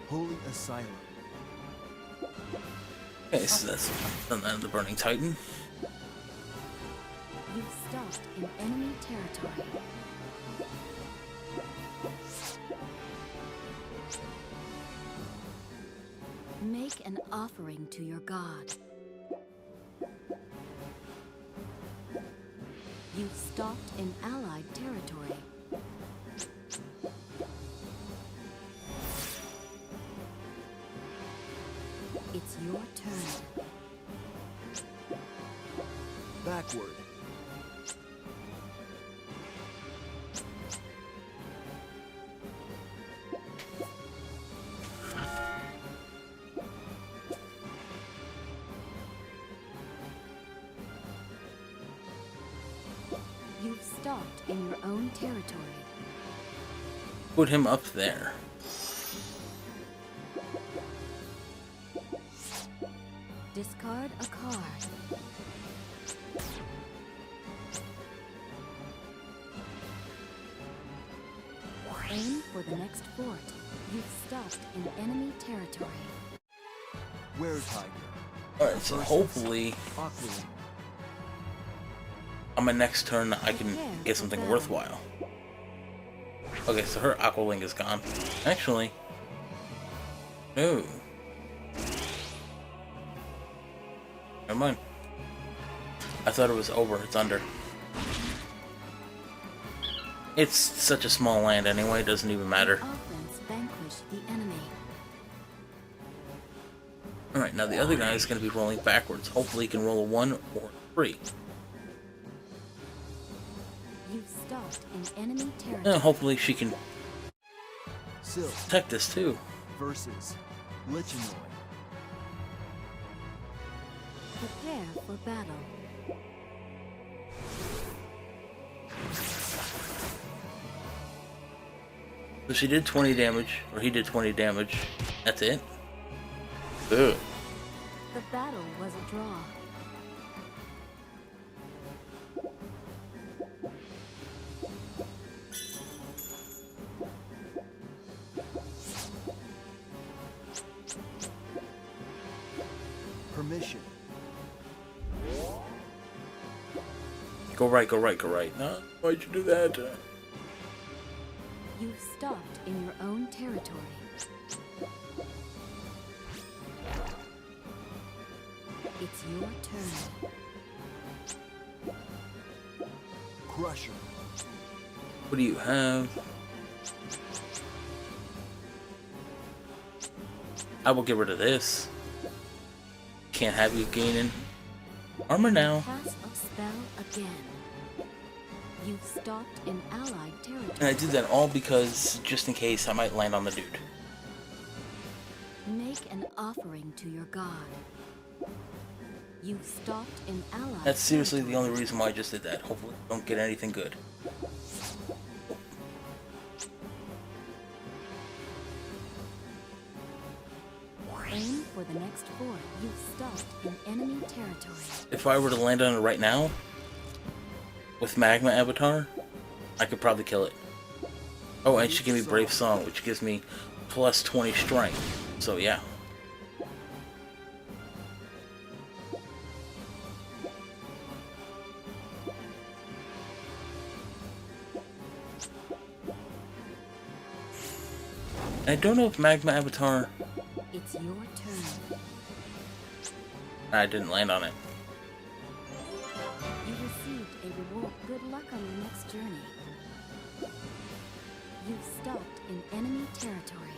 Holy Asylum. Okay, so that's done that in the Burning Titan. You've stopped in enemy territory. Make an offering to your god. You've stopped in allied territory. It's your turn. Backward. You've stopped in your own territory. Put him up there. Discard a card. for the next fort. You've stopped in enemy territory. Were-Tiger. Alright, so hopefully Aqualing. on my next turn I can get something worthwhile. Okay, so her Aqualing is gone. Actually, no. Never mind. I thought it was over. It's under. It's such a small land anyway, it doesn't even matter. Offense vanquish the enemy. Alright, now the other guy is going to be rolling backwards. Hopefully he can roll a 1 or a 3. You've stopped in enemy territory. And hopefully she can Silt protect this too. versus Lichnoi. Prepare for battle. So she did 20 damage, or he did 20 damage. That's it? Ugh. The battle was a draw. Permission. Go right, go right, go right. No, why'd you do that? You've stopped in your own territory. It's your turn. Crusher. What do you have? I will get rid of this. Can't have you gaining armor now. Cast a spell again. You've stopped in allied territory. And I did that all because, just in case, I might land on the dude. Make an offering to your god. You've stopped in allied That's seriously the territory. only reason why I just did that. Hopefully I don't get anything good. Aim for the next fort. You've stopped in enemy territory. If I were to land on it right now, with Magma Avatar, I could probably kill it. Oh, and she gave me Brave Song, which gives me plus 20 strength. So yeah. I don't know if Magma Avatar... It's your turn. I didn't land on it. You received a reward. Good luck on your next journey. You've stopped in enemy territory.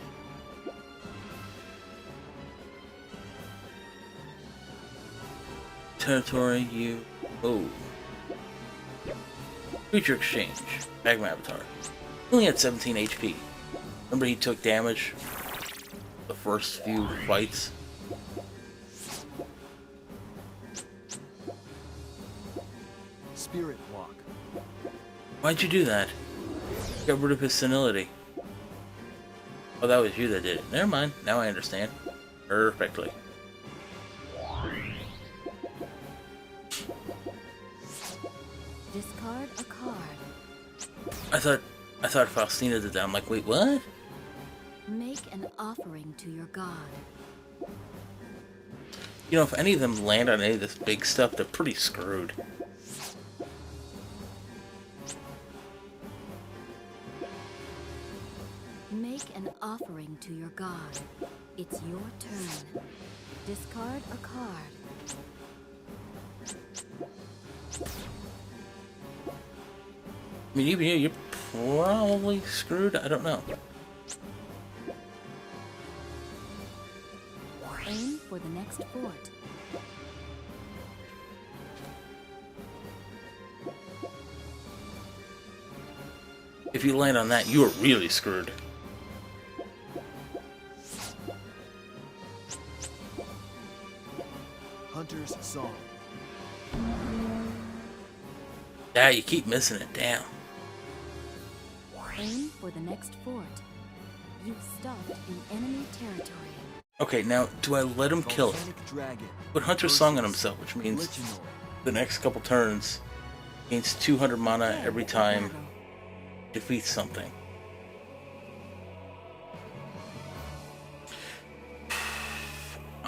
Territory, you... Oh. Creature Exchange. Magma Avatar. Only had 17 HP. Remember he took damage the first few fights? Spirit Walk. Why'd you do that? Got rid of his senility. Oh, that was you that did it. Never mind. Now I understand. Perfectly. Discard a card. I thought Faustina did that. I'm like, wait, what? Make an offering to your god. You know, if any of them land on any of this big stuff, they're pretty screwed. Make an offering to your god. It's your turn. Discard a card. I mean, even you, you're probably screwed. I don't know. Aim for the next fort. If you land on that, you are really screwed. Hunter's Song. Yeah, you keep missing it. Damn. Aim for the next fort. You've stopped in enemy territory. Okay, now, do I let him kill it? Volcanic Dragon. Put Hunter's Song on himself, which means Lichnoi. the next couple turns gains 200 mana every time Battle. defeats something.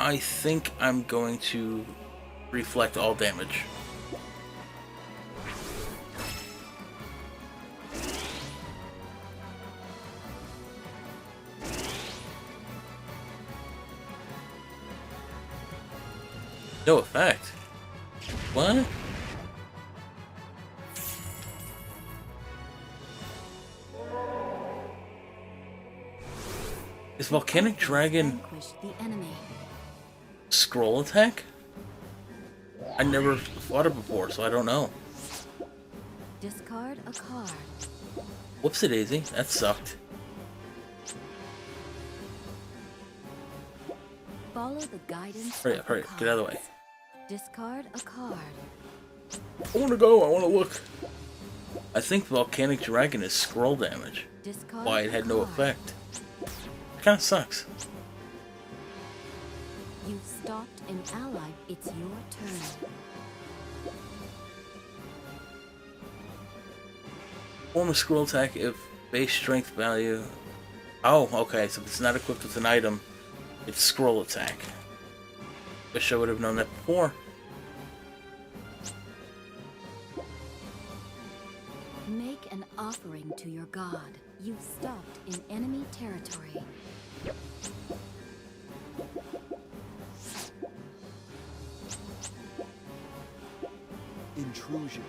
I think I'm going to reflect all damage. No effect. What? Is Volcanic Dragon Vanquish the enemy. scroll attack? I never fought it before, so I don't know. Discard a card. Whoopsie daisy, that sucked. Follow the guidance. Hurry up, of the hurry up, get out of the way. cards. Discard a card. I wanna go, I wanna look. I think Volcanic Dragon is scroll damage. Discard Why it had no a card. effect. Kinda sucks. You've stopped an ally. It's your turn. Form a scroll attack if base strength value. Oh, okay, so if it's not equipped with an item, it's scroll attack. Wish I would have known that before. Make an offering to your god. You've stopped in enemy territory. Intrusion.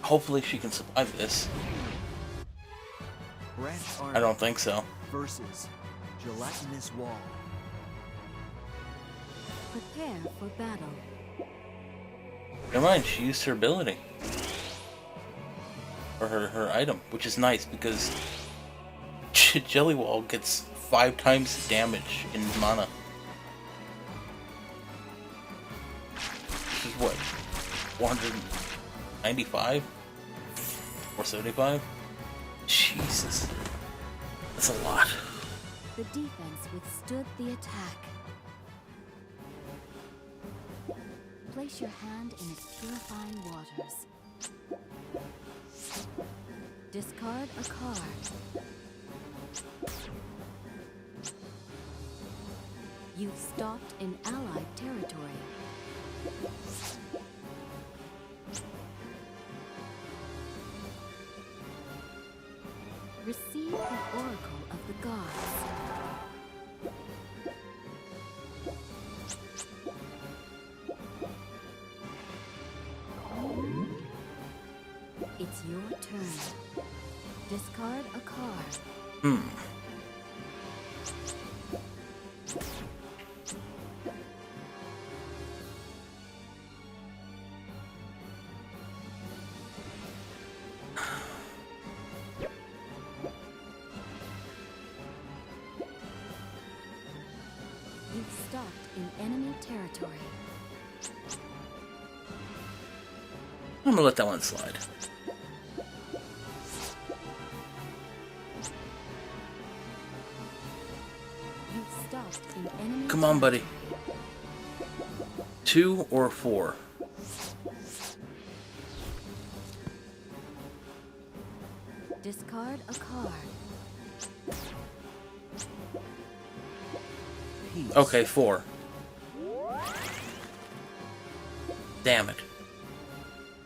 Hopefully she can survive this. Branch I don't think so. versus gelatinous wall. Prepare for battle. Never mind, she used her ability. Or her item, which is nice because Jelly Wall gets 5 times damage in mana. This is what? 495? 475? Jesus. That's a lot. The defense withstood the attack. Place your hand in its purifying waters. Discard a card. You've stopped in allied territory. Receive the Oracle of the Gods. It's your turn. Discard a card. You've stopped in enemy territory. I'm gonna let that one slide. You've stopped in enemy Come on, buddy. territory. 2 or 4? Discard a card. Peace. Okay, 4. Damn it.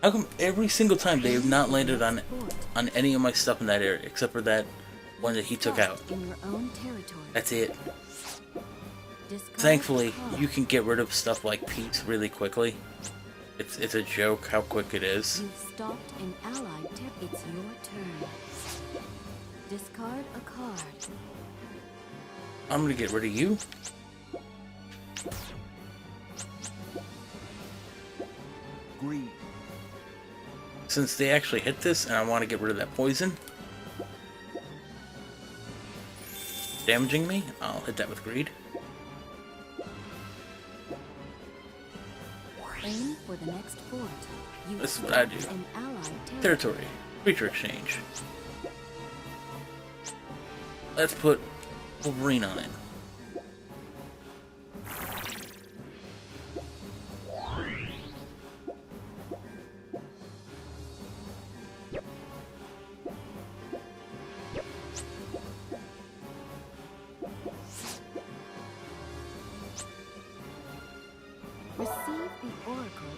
How come every single time they have not landed on any of my stuff in that area, except for that one that he took out? In your own territory. That's it. Discard Thankfully, a card. you can get rid of stuff like Pete's really quickly. It's a joke how quick it is. You've stopped an allied It's your turn. Discard a card. I'm gonna get rid of you. Greed. Since they actually hit this, and I want to get rid of that poison. Damaging me, I'll hit that with greed. Aim for the next fort. You This is what I do. an allied Territory. Creature exchange. Let's put Wolverine on it.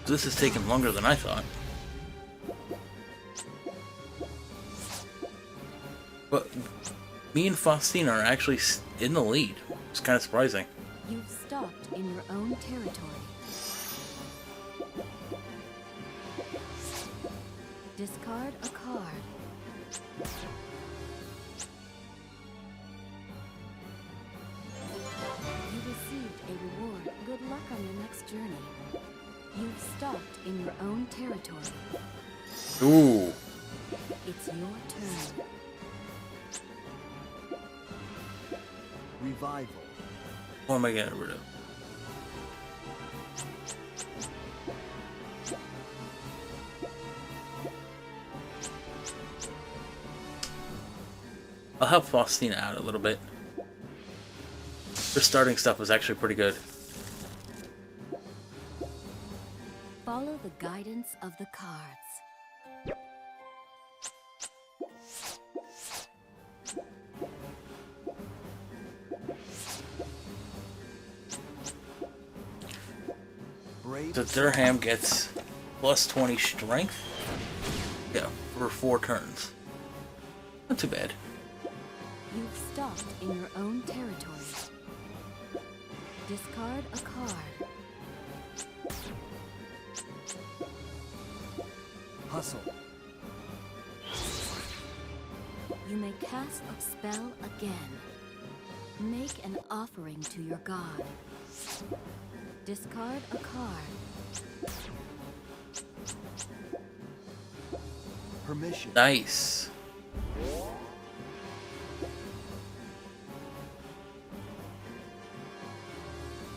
This is taking longer than I thought. But me and Faustina are actually in the lead. It's kind of surprising. You've stopped in your own territory. Discard a card. You received a reward. Good luck on your next journey. You've stopped in your own territory. Ooh. It's your turn. Revival. What am I getting rid of? I'll help Faustina out a little bit. Her starting stuff was actually pretty good. Follow the guidance of the cards. So Dirham gets plus 20 strength. Yeah, for 4 turns. Not too bad. You've stopped in your own territory. Discard a card. Hustle. You may cast a spell again. Make an offering to your god. Discard a card. Permission. Nice.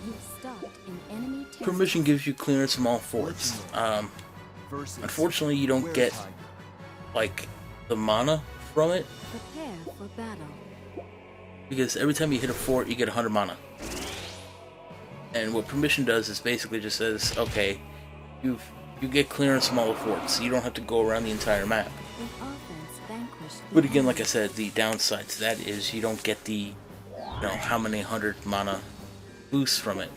You've stopped in enemy territory. Permission gives you clearance from all forts. Versus Unfortunately, you don't get Weretiger. like the mana from it Prepare for battle. because every time you hit a fort, you get 100 mana. And what permission does is basically just says, okay, you get clearance from all the forts, so you don't have to go around the entire map. In offense, vanquish the But again, enemy. like I said, the downside to that is you don't get the, you know, how many 100 mana boosts from it.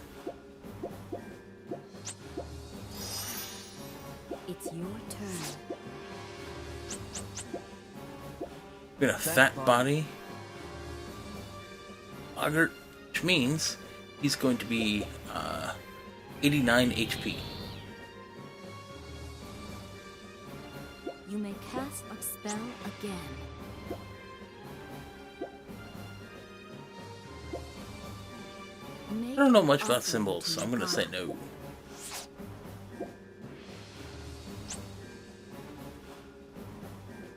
It's your turn. We got a fat body. Bogart, which means he's going to be 89 HP. You may cast a spell again. I don't know much about symbols, so I'm gonna say no.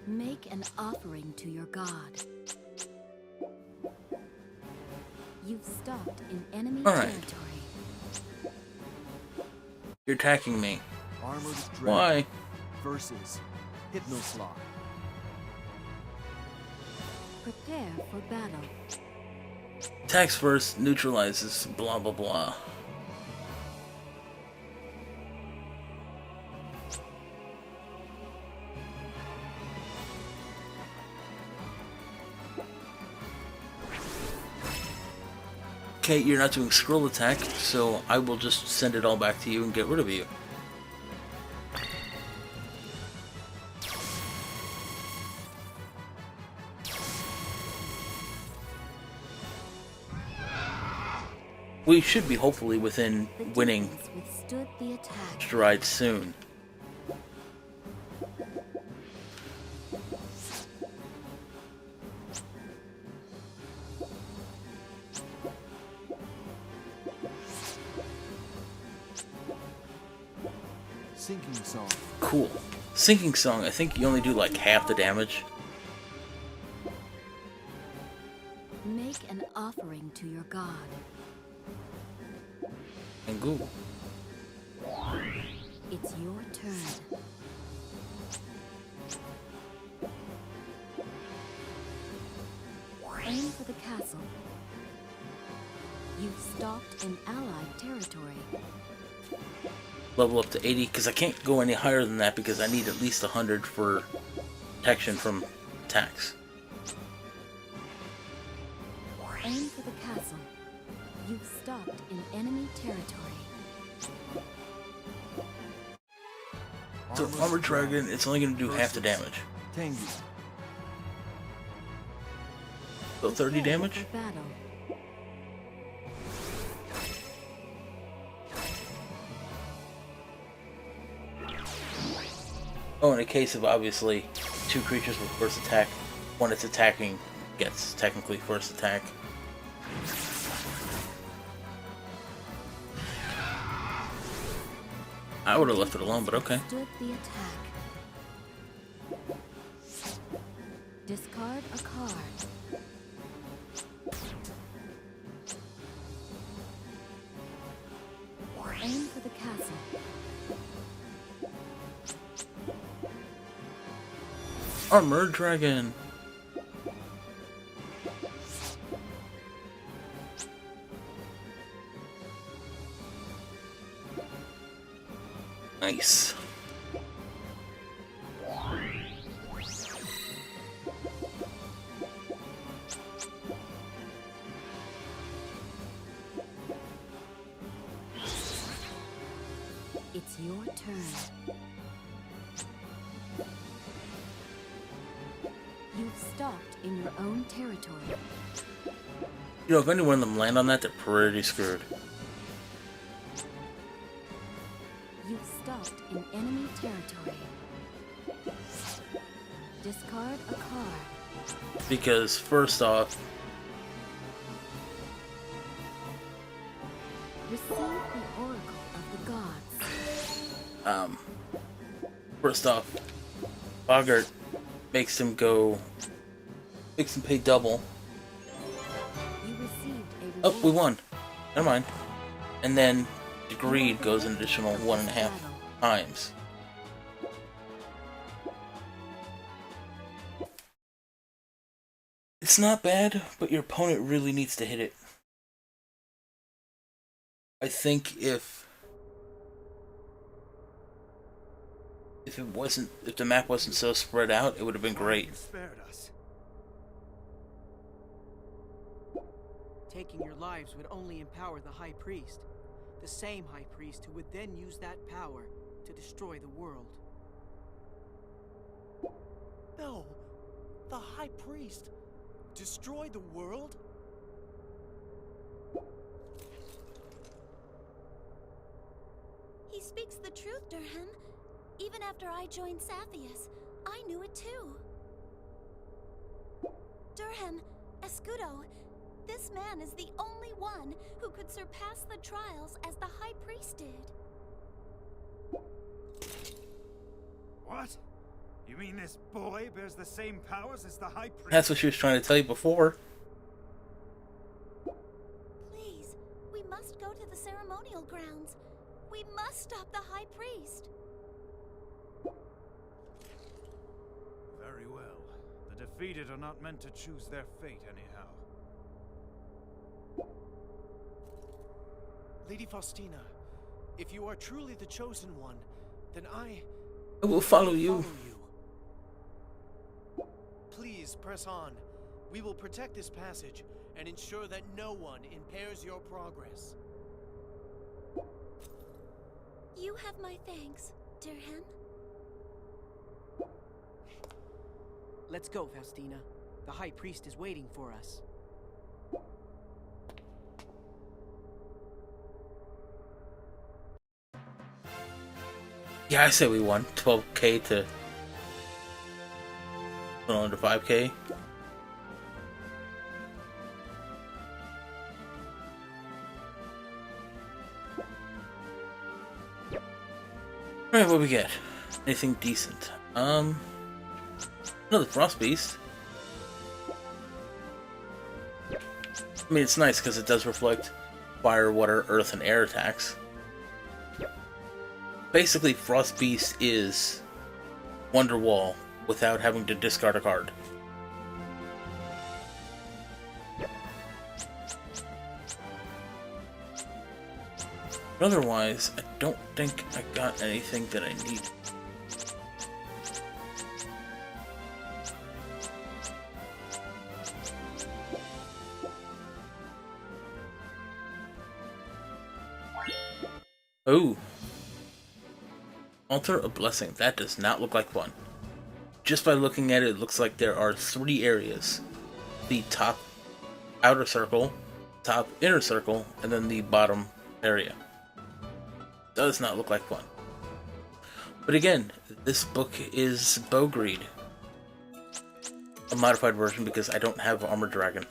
Make an offering to your god. You've stopped in enemy All right. territory. You're attacking me. Armored Dread. Why? Versus Hypnoslot. Prepare for battle. Attacks first, neutralizes, blah blah blah. Okay, you're not doing scroll attack, so I will just send it all back to you and get rid of you. We should be hopefully within The winning demons withstood the attack. stride soon. Sinking Song. Cool. Sinking Song, I think you only do like half the damage. Make an offering to your god. And Google. It's your turn. Aim for the castle. You've stopped in allied territory. Level up to 80, because I can't go any higher than that because I need at least 100 for protection from attacks. Aim for the castle. You've stopped in enemy territory. So Armored Dragon, it's only going to do half the damage. Tengu. So 30 damage? For battle. Oh, in a case of obviously 2 creatures with first attack, one it's attacking gets technically first attack. I would have left it alone, but okay. Stood the attack. Discard a card. Aim for the castle. Armored Dragon! Nice. It's your turn. You've stopped in your own territory. You know, if any one of them land on that, they're pretty screwed. You've stopped in enemy territory. Discard a card. Because, first off, Receive the oracle of the gods. Bogart makes him pay double. You received a Oh, we reward. won. Never mind. And then the greed goes an additional 1.5 times. It's not bad, but your opponent really needs to hit it. I think if the map wasn't so spread out, it would have been great. You spared us. Taking your lives would only empower the High Priest. The same High Priest who would then use that power to destroy the world. No, the High Priest destroyed the world? He speaks the truth, Dirham. Even after I joined Sathius, I knew it too. Dirham, Escudo, this man is the only one who could surpass the trials as the High Priest did. What? You mean this boy bears the same powers as the High Priest? That's what she was trying to tell you before. Please, we must go to the ceremonial grounds. We must stop the High Priest. Very well. The defeated are not meant to choose their fate anyhow. Lady Faustina, if you are truly the chosen one, then I will follow you. Please press on. We will protect this passage and ensure that no one impairs your progress. You have my thanks, Dirham. Let's go, Faustina. The High Priest is waiting for us. Yeah, I say we won. 12k to under 5k. Alright, what we get? Anything decent? Another Frost Beast. I mean, it's nice because it does reflect fire, water, earth, and air attacks. Basically, Frost Beast is Wonderwall without having to discard a card. But otherwise, I don't think I got anything that I need. Oh. Altar of Blessing. That does not look like fun. Just by looking at it, it looks like there are 3 areas. The top outer circle, top inner circle, and then the bottom area. Does not look like fun. But again, this book is Bowgreed. A modified version because I don't have Armored Dragon.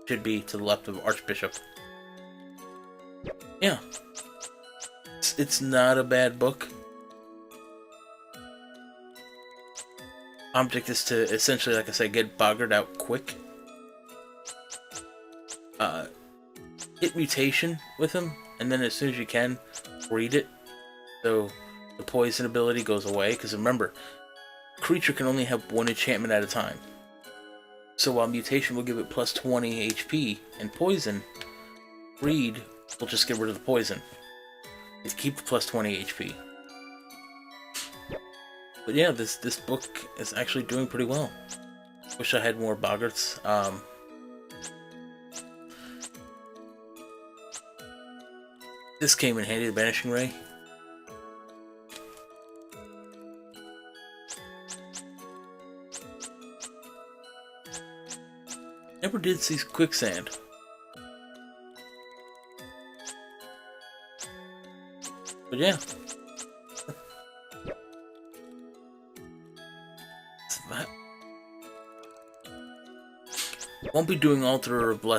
Should be to the left of Archbishop. Yeah. It's not a bad book. Object is to essentially, like I said, get boggered out quick. Hit mutation with him, and then as soon as you can, read it. So the poison ability goes away, because remember, creature can only have 1 enchantment at a time. So while mutation will give it plus 20 HP and poison, read will just get rid of the poison. You keep the plus 20 HP. But yeah, this book is actually doing pretty well. Wish I had more boggarts. This came in handy, the Banishing Ray. Never did see Quicksand. But yeah. Won't be doing Altar of Blessing.